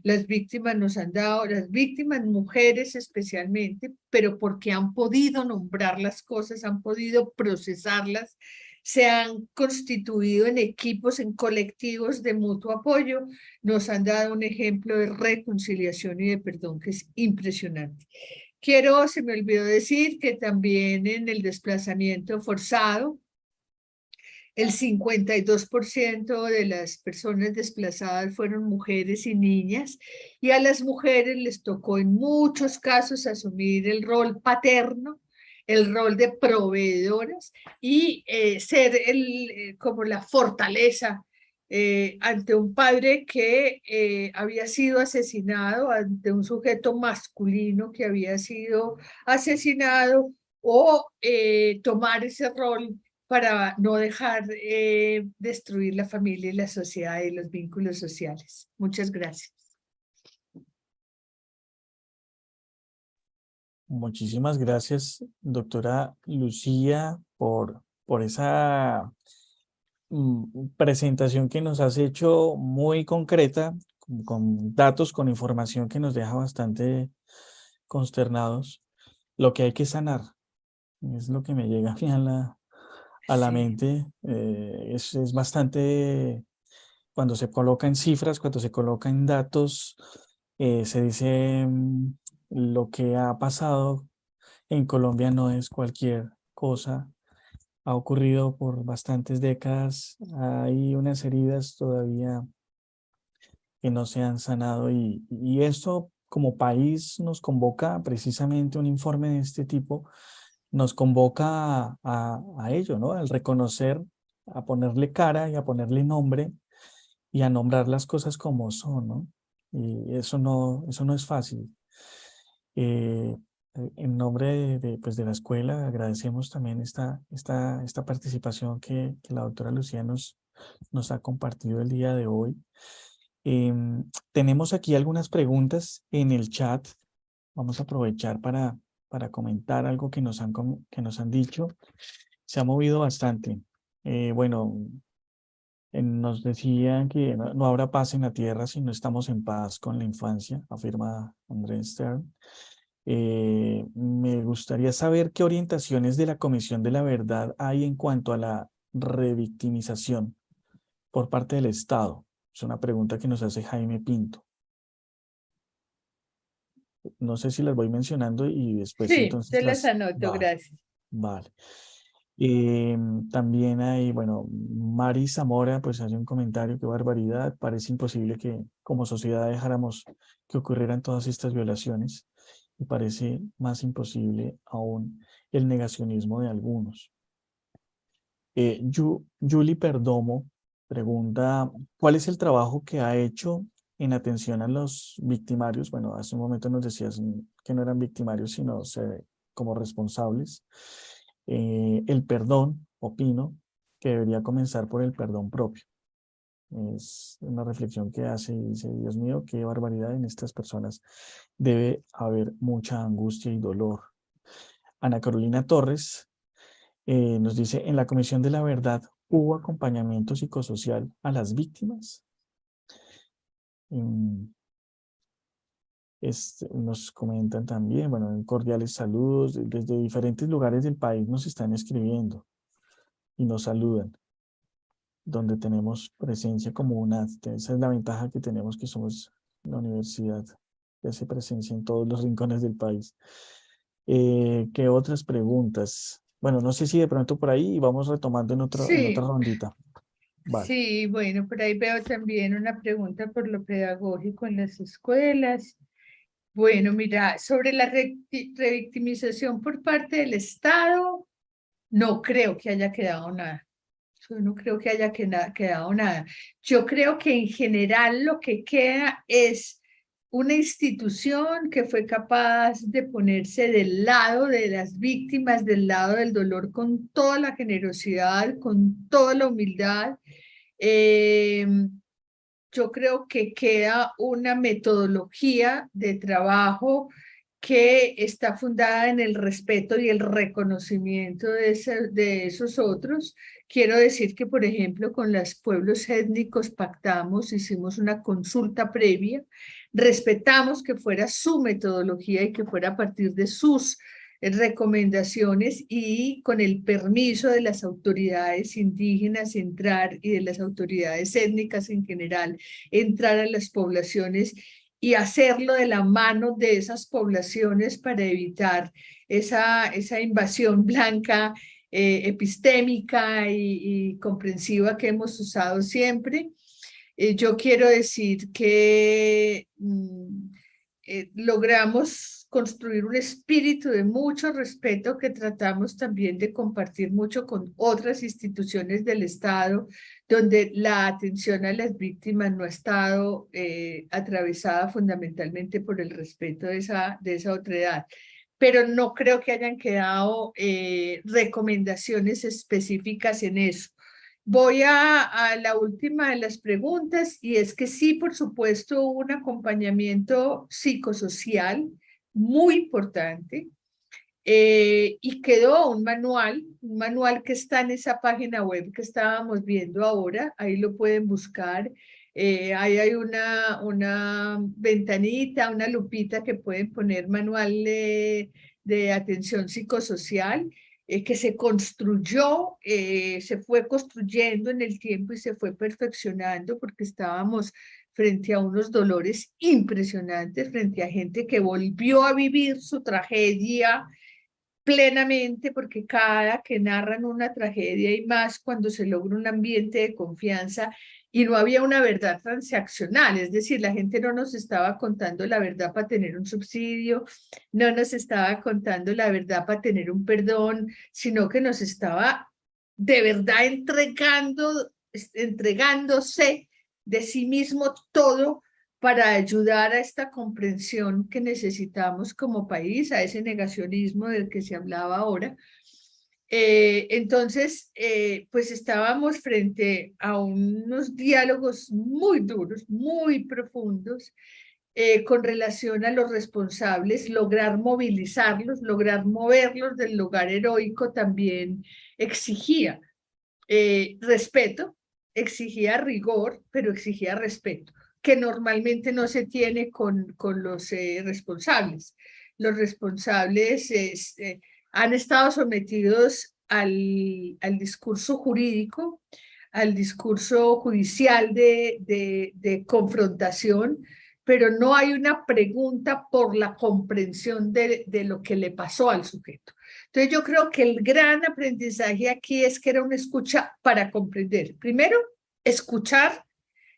Las víctimas nos han dado, las víctimas mujeres especialmente, pero porque han podido nombrar las cosas, han podido procesarlas, se han constituido en equipos, en colectivos de mutuo apoyo, nos han dado un ejemplo de reconciliación y de perdón que es impresionante. Se me olvidó decir que también en el desplazamiento forzado, el 52% de las personas desplazadas fueron mujeres y niñas, y a las mujeres les tocó en muchos casos asumir el rol paterno, el rol de proveedoras y ser como la fortaleza ante un padre que había sido asesinado, ante un sujeto masculino que había sido asesinado, o tomar ese rol para no dejar destruir la familia y la sociedad y los vínculos sociales. Muchas gracias. Muchísimas gracias, doctora Lucía, por esa presentación que nos has hecho muy concreta, con datos, con información que nos deja bastante consternados. Lo que hay que sanar, es lo que me llega a mí a la mente. Es bastante, cuando se coloca en cifras, cuando se coloca en datos, se dice lo que ha pasado en Colombia no es cualquier cosa. Ha ocurrido por bastantes décadas. Hay unas heridas todavía que no se han sanado y esto como país nos convoca precisamente un informe de este tipo, nos convoca a ello, ¿no? Al reconocer, a ponerle cara y a ponerle nombre y a nombrar las cosas como son, ¿no? Y eso no es fácil. En nombre pues de la escuela agradecemos también esta participación que la doctora Lucía nos ha compartido el día de hoy. Tenemos aquí algunas preguntas en el chat. Vamos a aprovechar para comentar algo que nos han dicho. Se ha movido bastante. Bueno, Nos decía que no habrá paz en la tierra si no estamos en paz con la infancia, afirma Andrés Stern. Me gustaría saber qué orientaciones de la Comisión de la Verdad hay en cuanto a la revictimización por parte del Estado. Es una pregunta que nos hace Jaime Pinto. No sé si las voy mencionando y después Sí, entonces te las las... anoto, Vale, gracias. vale. También hay, bueno, Mari Zamora pues hace un comentario, qué barbaridad, parece imposible que como sociedad dejáramos que ocurrieran todas estas violaciones y parece más imposible aún el negacionismo de algunos. Julie Perdomo pregunta, ¿cuál es el trabajo que ha hecho en atención a los victimarios? Bueno, hace un momento nos decías que no eran victimarios, sino como responsables. El perdón, opino, que debería comenzar por el perdón propio. Es una reflexión que hace y dice, Dios mío, qué barbaridad en estas personas. Debe haber mucha angustia y dolor. Ana Carolina Torres nos dice, en la Comisión de la Verdad, ¿hubo acompañamiento psicosocial a las víctimas? Nos comentan también, bueno, en cordiales saludos, desde diferentes lugares del país nos están escribiendo y nos saludan, donde tenemos presencia comunal. Esa es la ventaja que tenemos, que somos la universidad que hace presencia en todos los rincones del país. ¿Qué otras preguntas? Bueno, no sé si de pronto por ahí vamos retomando en otra Sí, rondita. Vale. sí, bueno, por ahí veo también una pregunta por lo pedagógico en las escuelas. Bueno, mira, sobre la revictimización por parte del Estado, no creo que haya quedado nada. Yo no creo que haya quedado nada. Yo creo que en general lo que queda es una institución que fue capaz de ponerse del lado de las víctimas, del lado del dolor, con toda la generosidad, con toda la humildad. Eh, yo creo que queda una metodología de trabajo que está fundada en el respeto y el reconocimiento de esos otros. Quiero decir que, por ejemplo, con los pueblos étnicos pactamos, hicimos una consulta previa, respetamos que fuera su metodología y que fuera a partir de sus recomendaciones y con el permiso de las autoridades indígenas entrar y de las autoridades étnicas en general, entrar a las poblaciones y hacerlo de la mano de esas poblaciones para evitar esa invasión blanca, epistémica y comprensiva que hemos usado siempre. Yo quiero decir que logramos construir un espíritu de mucho respeto que tratamos también de compartir mucho con otras instituciones del Estado, donde la atención a las víctimas no ha estado atravesada fundamentalmente por el respeto de esa otredad. Pero no creo que hayan quedado recomendaciones específicas en eso. Voy a la última de las preguntas y es que sí, por supuesto, hubo un acompañamiento psicosocial muy importante y quedó un manual que está en esa página web que estábamos viendo ahora, ahí lo pueden buscar. Ahí hay una ventanita, una lupita que pueden poner manual de atención psicosocial que se construyó, se fue construyendo en el tiempo y se fue perfeccionando porque estábamos frente a unos dolores impresionantes, frente a gente que volvió a vivir su tragedia plenamente, porque cada que narran una tragedia y más cuando se logra un ambiente de confianza y no había una verdad transaccional, es decir, la gente no nos estaba contando la verdad para tener un subsidio, no nos estaba contando la verdad para tener un perdón, sino que nos estaba de verdad entregándose de sí mismo todo para ayudar a esta comprensión que necesitamos como país, a ese negacionismo del que se hablaba ahora. Entonces, pues estábamos frente a unos diálogos muy duros, muy profundos, con relación a los responsables, lograr movilizarlos, lograr moverlos del lugar heroico también exigía respeto, exigía rigor, pero exigía respeto, que normalmente no se tiene con los responsables. Los responsables han estado sometidos al discurso jurídico, al discurso judicial de confrontación, pero no hay una pregunta por la comprensión de lo que le pasó al sujeto. Entonces yo creo que el gran aprendizaje aquí es que era una escucha para comprender. Primero, escuchar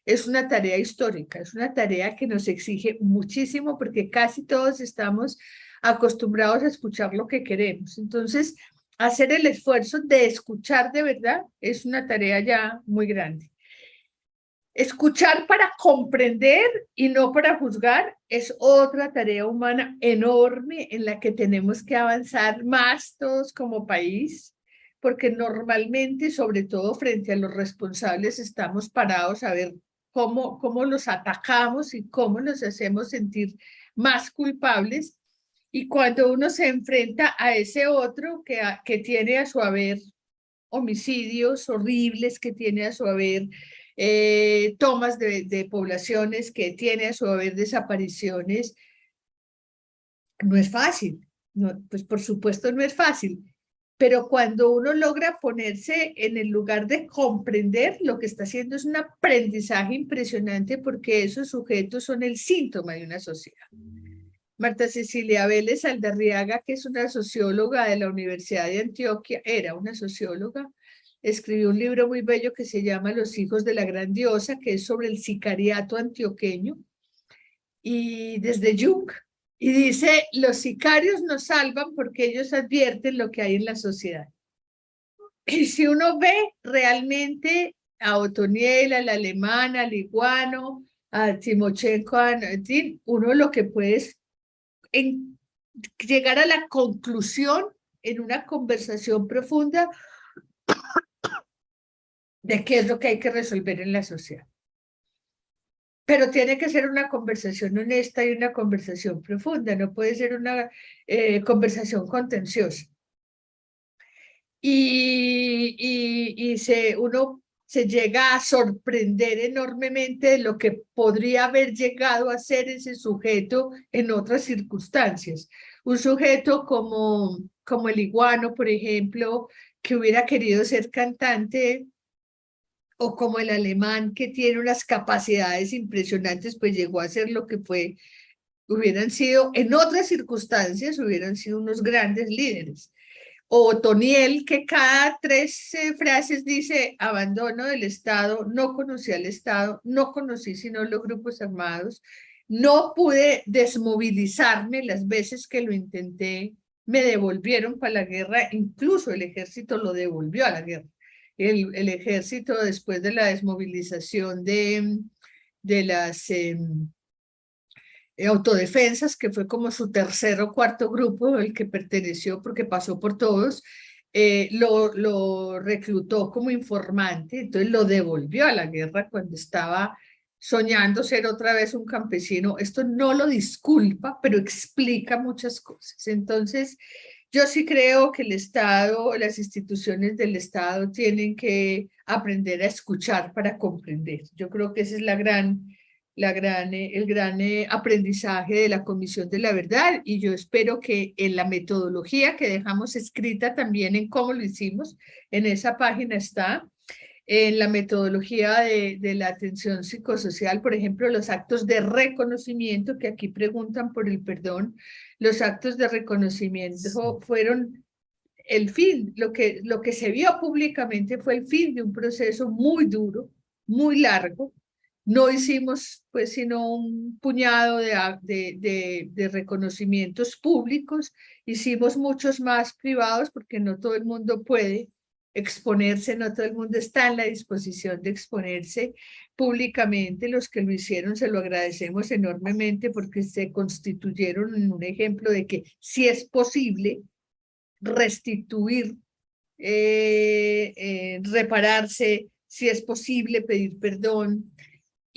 es una tarea histórica, es una tarea que nos exige muchísimo porque casi todos estamos acostumbrados a escuchar lo que queremos. Entonces, hacer el esfuerzo de escuchar de verdad es una tarea ya muy grande. Escuchar para comprender y no para juzgar es otra tarea humana enorme en la que tenemos que avanzar más todos como país, porque normalmente, sobre todo frente a los responsables, estamos parados a ver cómo los atacamos y cómo nos hacemos sentir más culpables. Y cuando uno se enfrenta a ese otro que tiene a su haber homicidios horribles, que tiene a su haber tomas de poblaciones, que tiene a su haber desapariciones, no es fácil. No, pues por supuesto no es fácil. Pero cuando uno logra ponerse en el lugar de comprender, lo que está haciendo es un aprendizaje impresionante porque esos sujetos son el síntoma de una sociedad. Marta Cecilia Vélez Aldarriaga, que es una socióloga de la Universidad de Antioquia, era una socióloga, escribió un libro muy bello que se llama Los hijos de la gran diosa, que es sobre el sicariato antioqueño, y desde Jung, y dice, los sicarios nos salvan porque ellos advierten lo que hay en la sociedad. Y si uno ve realmente a Otoniel, al alemán, al Iguano, a Timochenko, uno lo que puede es llegar a la conclusión en una conversación profunda de qué es lo que hay que resolver en la sociedad. Pero tiene que ser una conversación honesta y una conversación profunda, no puede ser una conversación contenciosa. Uno se llega a sorprender enormemente de lo que podría haber llegado a ser ese sujeto en otras circunstancias. Un sujeto como el Iguano, por ejemplo, que hubiera querido ser cantante, o como el alemán que tiene unas capacidades impresionantes, pues llegó a ser lo que fue, hubieran sido, en otras circunstancias, hubieran sido unos grandes líderes. O Toniel, que cada 3 frases dice, abandono del Estado, no conocí al Estado, no conocí sino los grupos armados, no pude desmovilizarme las veces que lo intenté, me devolvieron para la guerra, incluso el ejército lo devolvió a la guerra. El ejército, después de la desmovilización de las autodefensas, que fue como su tercer o cuarto grupo, el que perteneció porque pasó por todos, lo reclutó como informante, entonces lo devolvió a la guerra cuando estaba soñando ser otra vez un campesino. Esto no lo disculpa, pero explica muchas cosas. Entonces, yo sí creo que el Estado, las instituciones del Estado tienen que aprender a escuchar para comprender. Yo creo que ese es el gran aprendizaje de la Comisión de la Verdad, y yo espero que en la metodología que dejamos escrita también en cómo lo hicimos, en esa página está, en la metodología de la atención psicosocial, por ejemplo, los actos de reconocimiento, que aquí preguntan por el perdón, los actos de reconocimiento fueron el fin, lo que se vio públicamente fue el fin de un proceso muy duro, muy largo. No hicimos pues sino un puñado de reconocimientos públicos, hicimos muchos más privados porque no todo el mundo puede exponerse, no todo el mundo está en la disposición de exponerse públicamente. Los que lo hicieron se lo agradecemos enormemente porque se constituyeron en un ejemplo de que sí es posible restituir, repararse, si es posible pedir perdón.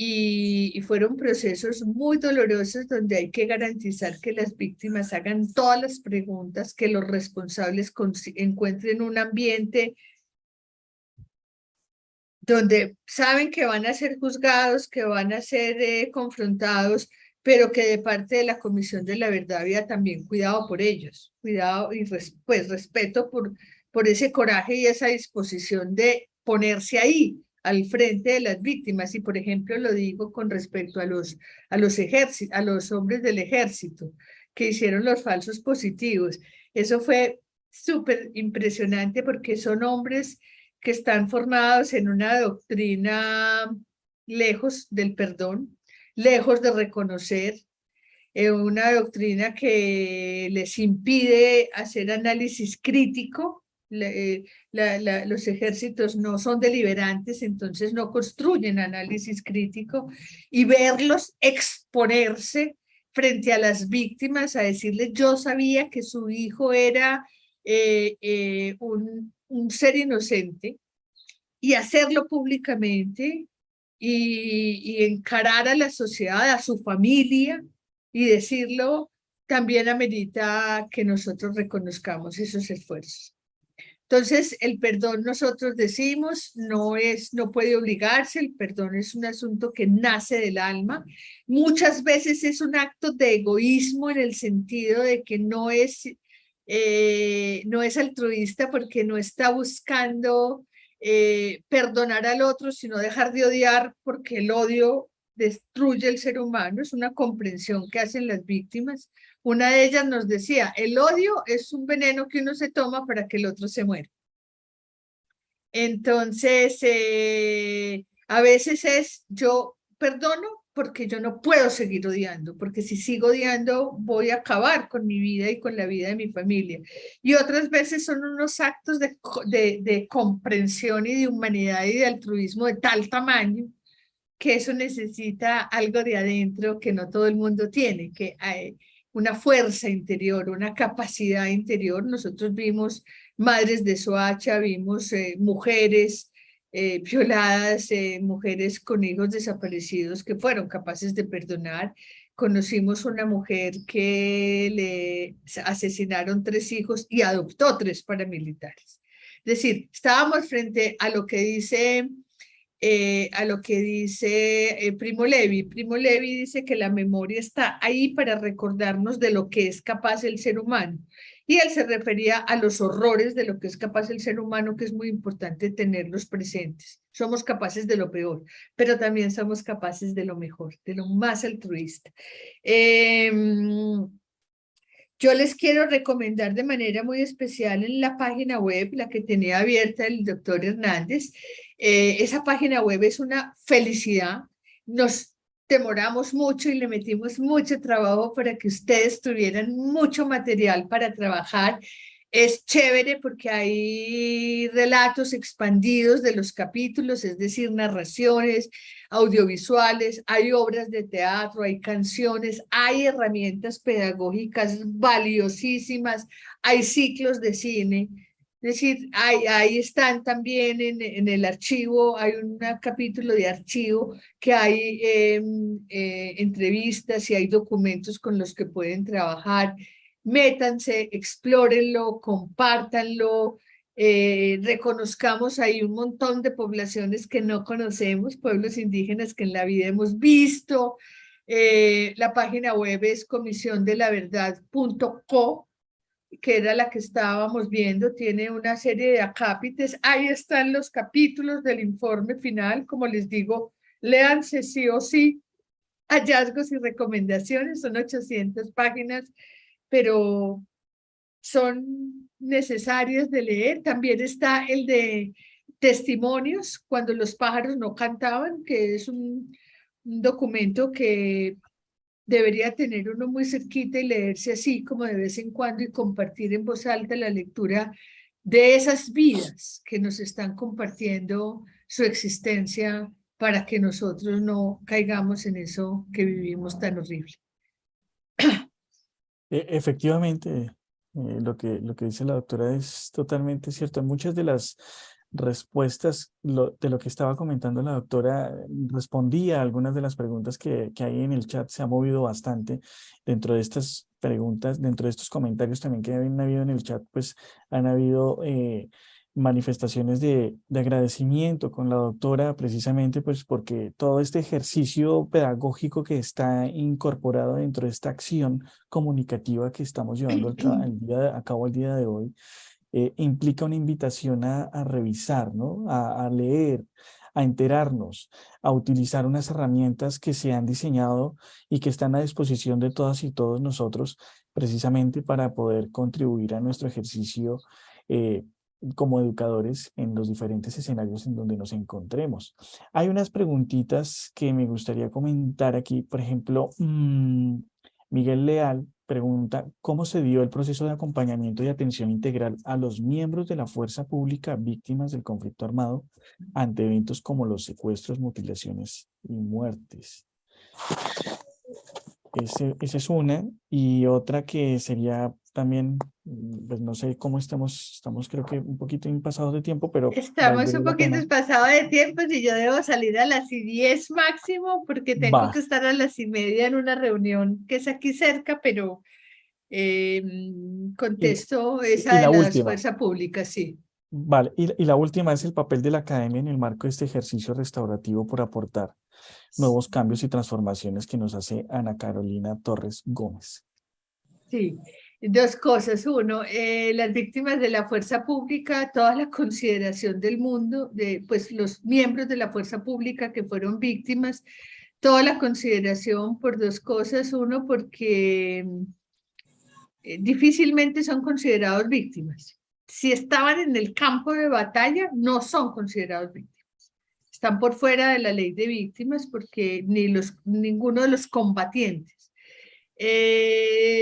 Y fueron procesos muy dolorosos donde hay que garantizar que las víctimas hagan todas las preguntas, que los responsables encuentren un ambiente donde saben que van a ser juzgados, que van a ser confrontados, pero que de parte de la Comisión de la Verdad había también cuidado por ellos, cuidado y pues respeto por ese coraje y esa disposición de ponerse ahí al frente de las víctimas. Y por ejemplo lo digo con respecto a los hombres del ejército que hicieron los falsos positivos. Eso fue súper impresionante porque son hombres que están formados en una doctrina lejos del perdón, lejos de reconocer, una doctrina que les impide hacer análisis crítico. Los ejércitos no son deliberantes, entonces no construyen análisis crítico, y verlos exponerse frente a las víctimas a decirles: yo sabía que su hijo era un ser inocente, y hacerlo públicamente y encarar a la sociedad, a su familia, y decirlo, también amerita que nosotros reconozcamos esos esfuerzos. Entonces, el perdón, nosotros decimos, no puede obligarse, el perdón es un asunto que nace del alma. Muchas veces es un acto de egoísmo en el sentido de que no es altruista, porque no está buscando perdonar al otro, sino dejar de odiar, porque el odio destruye el ser humano. Es una comprensión que hacen las víctimas. Una de ellas nos decía: el odio es un veneno que uno se toma para que el otro se muera. Entonces, a veces yo perdono porque yo no puedo seguir odiando, porque si sigo odiando voy a acabar con mi vida y con la vida de mi familia. Y otras veces son unos actos de comprensión y de humanidad y de altruismo de tal tamaño que eso necesita algo de adentro que no todo el mundo tiene, que hay una fuerza interior, una capacidad interior. Nosotros vimos madres de Soacha, vimos mujeres violadas, mujeres con hijos desaparecidos que fueron capaces de perdonar. Conocimos una mujer que le asesinaron 3 hijos y adoptó 3 paramilitares. Es decir, estábamos frente a lo que dice Primo Levi. Primo Levi dice que la memoria está ahí para recordarnos de lo que es capaz el ser humano. Y él se refería a los horrores de lo que es capaz el ser humano, que es muy importante tenerlos presentes. Somos capaces de lo peor, pero también somos capaces de lo mejor, de lo más altruista. Yo les quiero recomendar de manera muy especial en la página web, la que tenía abierta el doctor Hernández. Esa página web es una felicidad. Nos demoramos mucho y le metimos mucho trabajo para que ustedes tuvieran mucho material para trabajar. Es chévere porque hay relatos expandidos de los capítulos, es decir, narraciones, audiovisuales, hay obras de teatro, hay canciones, hay herramientas pedagógicas valiosísimas, hay ciclos de cine. Es decir, ahí están también en el archivo, hay un capítulo de archivo que hay entrevistas y hay documentos con los que pueden trabajar. Métanse, explórenlo, compártanlo. Reconozcamos ahí un montón de poblaciones que no conocemos, pueblos indígenas que en la vida hemos visto. La página web es comisiondelaverdad.co, que era la que estábamos viendo, tiene una serie de acápites. Ahí están los capítulos del informe final. Como les digo, léanse sí o sí. Hallazgos y recomendaciones, son 800 páginas, pero son necesarias de leer. También está el de testimonios, cuando los pájaros no cantaban, que es un documento que debería tener uno muy cerquita y leerse así como de vez en cuando, y compartir en voz alta la lectura de esas vidas que nos están compartiendo su existencia para que nosotros no caigamos en eso que vivimos tan horrible. Efectivamente, lo que dice la doctora es totalmente cierto. Muchas de las respuestas de lo que estaba comentando la doctora respondía a algunas de las preguntas que hay en el chat. Se ha movido bastante dentro de estas preguntas, dentro de estos comentarios también que han habido en el chat, pues han habido manifestaciones de agradecimiento con la doctora, precisamente pues porque todo este ejercicio pedagógico que está incorporado dentro de esta acción comunicativa que estamos llevando a cabo el día de hoy, implica una invitación a revisar, ¿no? A leer, a enterarnos, a utilizar unas herramientas que se han diseñado y que están a disposición de todas y todos nosotros, precisamente para poder contribuir a nuestro ejercicio como educadores en los diferentes escenarios en donde nos encontremos. Hay unas preguntitas que me gustaría comentar aquí. Por ejemplo, Miguel Leal pregunta, ¿cómo se dio el proceso de acompañamiento y atención integral a los miembros de la fuerza pública víctimas del conflicto armado ante eventos como los secuestros, mutilaciones y muertes? Esa es una. Y otra que sería también, pues no sé cómo estamos creo que un poquito pasados de tiempo, pero Estamos valdría un la poquito pena. pasados de tiempo y yo debo salir a las 10 máximo porque tengo Va, que estar a las 1:30 en una reunión que es aquí cerca, pero y, contesto y esa de la la última. fuerza pública, sí. Vale, y la última es el papel de la academia en el marco de este ejercicio restaurativo por aportar nuevos cambios y transformaciones que nos hace Ana Carolina Torres Gómez. Sí, dos cosas. Uno, las víctimas de la fuerza pública, toda la consideración del mundo, de pues los miembros de la fuerza pública que fueron víctimas, toda la consideración por dos cosas. Uno, porque difícilmente son considerados víctimas. Si estaban en el campo de batalla, no son considerados víctimas. Están por fuera de la ley de víctimas porque ninguno de los combatientes.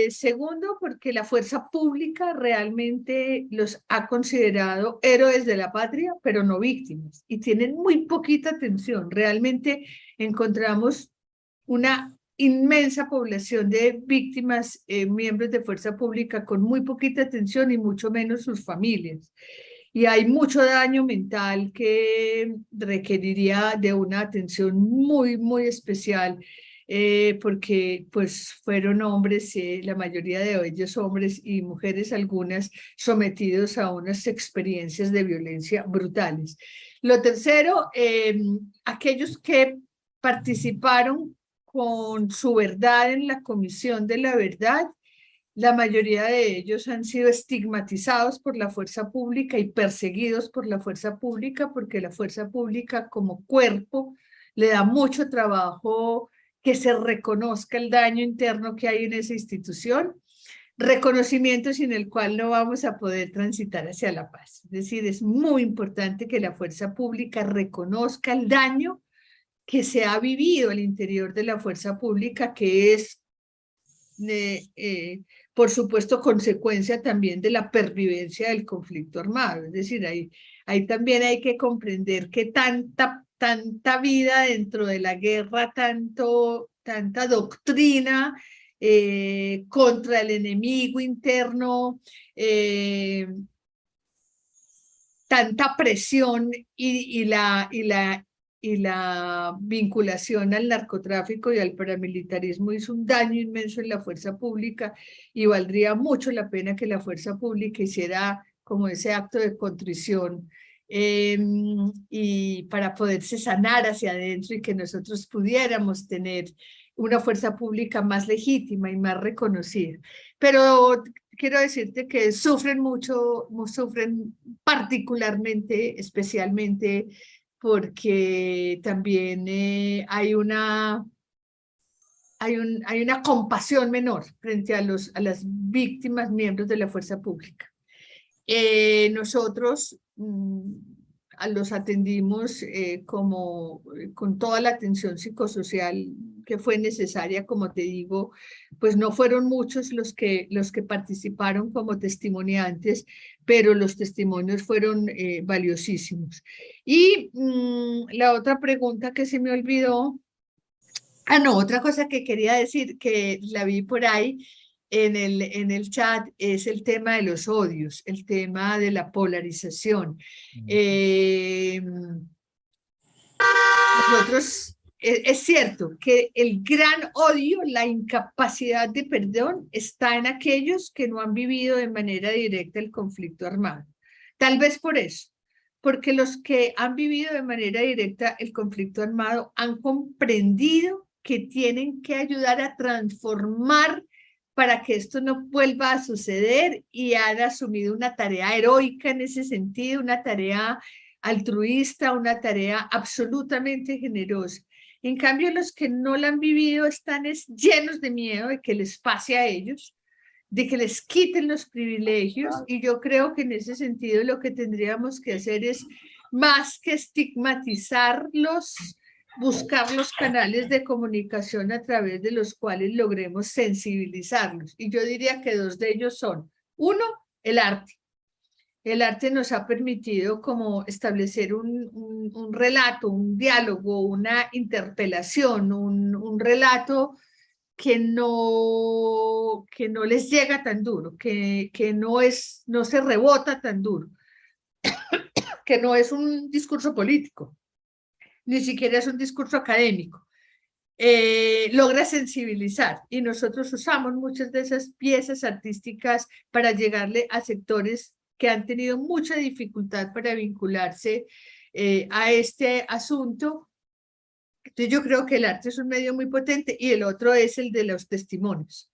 Segundo, porque la fuerza pública realmente los ha considerado héroes de la patria, pero no víctimas, y tienen muy poquita atención. Realmente encontramos una inmensa población de víctimas, miembros de fuerza pública con muy poquita atención y mucho menos sus familias. Y hay mucho daño mental que requeriría de una atención muy, muy especial, porque pues fueron hombres, la mayoría de ellos hombres y mujeres algunas, sometidos a unas experiencias de violencia brutales. Lo tercero, aquellos que participaron con su verdad en la Comisión de la Verdad, la mayoría de ellos han sido estigmatizados por la fuerza pública y perseguidos por la fuerza pública, porque la fuerza pública como cuerpo le da mucho trabajo que se reconozca el daño interno que hay en esa institución, reconocimiento sin el cual no vamos a poder transitar hacia la paz. Es decir, es muy importante que la fuerza pública reconozca el daño que se ha vivido al interior de la fuerza pública, que es, por supuesto, consecuencia también de la pervivencia del conflicto armado. Es decir, ahí también hay que comprender que tanta vida dentro de la guerra, tanta doctrina contra el enemigo interno, tanta presión y la vinculación al narcotráfico y al paramilitarismo hizo un daño inmenso en la fuerza pública, y valdría mucho la pena que la fuerza pública hiciera como ese acto de contrición, y para poderse sanar hacia adentro y que nosotros pudiéramos tener una fuerza pública más legítima y más reconocida. Pero quiero decirte que sufren mucho, sufren particularmente, especialmente, porque también hay una compasión menor frente a las víctimas, miembros de la fuerza pública. Nosotros los atendimos con toda la atención psicosocial que fue necesaria. Como te digo, pues no fueron muchos los que participaron como testimoniantes, pero los testimonios fueron valiosísimos. Y la otra pregunta que se me olvidó, no, otra cosa que quería decir, que la vi por ahí en el chat, es el tema de los odios, el tema de la polarización. Nosotros, es cierto que el gran odio, la incapacidad de perdón, está en aquellos que no han vivido de manera directa el conflicto armado. Tal vez por eso, porque los que han vivido de manera directa el conflicto armado han comprendido que tienen que ayudar a transformar para que esto no vuelva a suceder y han asumido una tarea heroica en ese sentido, una tarea altruista, una tarea absolutamente generosa. En cambio, los que no la han vivido están llenos de miedo de que les pase a ellos, de que les quiten los privilegios, y yo creo que en ese sentido lo que tendríamos que hacer es, más que estigmatizarlos, buscar los canales de comunicación a través de los cuales logremos sensibilizarlos. Y yo diría que dos de ellos son, uno, el arte. El arte nos ha permitido como establecer un relato, un diálogo, una interpelación, un relato que no les llega tan duro, que no se rebota tan duro, que no es un discurso político, ni siquiera es un discurso académico. Logra sensibilizar, y nosotros usamos muchas de esas piezas artísticas para llegarle a sectores que han tenido mucha dificultad para vincularse a este asunto. Entonces yo creo que el arte es un medio muy potente, y el otro es el de los testimonios.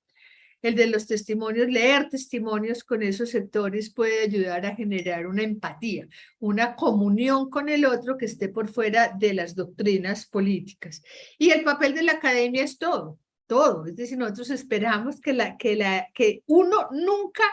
El de los testimonios, leer testimonios con esos sectores puede ayudar a generar una empatía, una comunión con el otro que esté por fuera de las doctrinas políticas. Y el papel de la academia es todo. Es decir, nosotros esperamos que uno nunca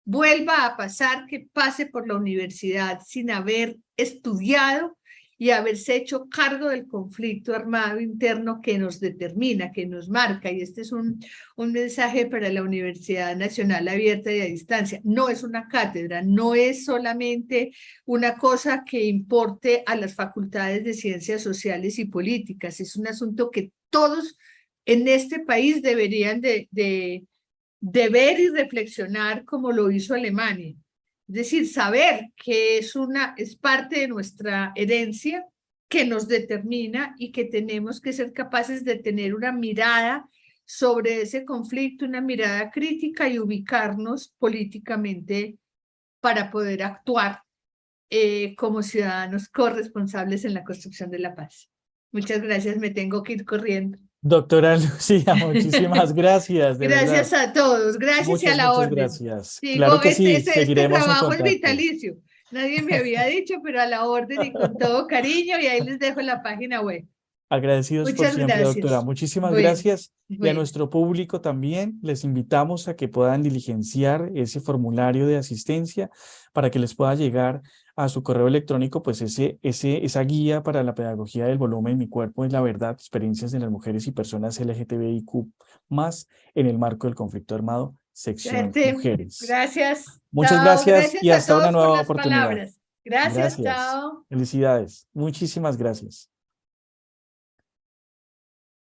vuelva a pasar, que pase por la universidad sin haber estudiado y haberse hecho cargo del conflicto armado interno que nos determina, que nos marca. Y este es un mensaje para la Universidad Nacional Abierta y a Distancia. No es una cátedra, no es solamente una cosa que importe a las facultades de Ciencias Sociales y Políticas, es un asunto que todos en este país deberían de ver y reflexionar como lo hizo Alemania. Es decir, saber que es parte de nuestra herencia, que nos determina, y que tenemos que ser capaces de tener una mirada sobre ese conflicto, una mirada crítica, y ubicarnos políticamente para poder actuar como ciudadanos corresponsables en la construcción de la paz. Muchas gracias, me tengo que ir corriendo. Doctora Lucía, muchísimas gracias, de Gracias verdad. a todos, gracias y a la Muchas orden. gracias. Sí, Claro que sí, este seguiremos en trabajo es contacto. vitalicio. Nadie me había dicho, pero a la orden y con todo cariño, y ahí les dejo la página web. Agradecidos por Muchas siempre, doctora. gracias. Muchísimas Bueno, gracias. Y a bueno. nuestro público también les invitamos a que puedan diligenciar ese formulario de asistencia para que les pueda llegar a su correo electrónico pues esa guía para la pedagogía del volumen Mi Cuerpo es la Verdad, experiencias de las mujeres y personas LGTBIQ+, en el marco del conflicto armado, sección Suerte. Mujeres. Gracias. Muchas Chao. gracias y Gracias a hasta una todos por nueva las oportunidad. palabras. Gracias. Gracias. Chao. Felicidades. Muchísimas gracias.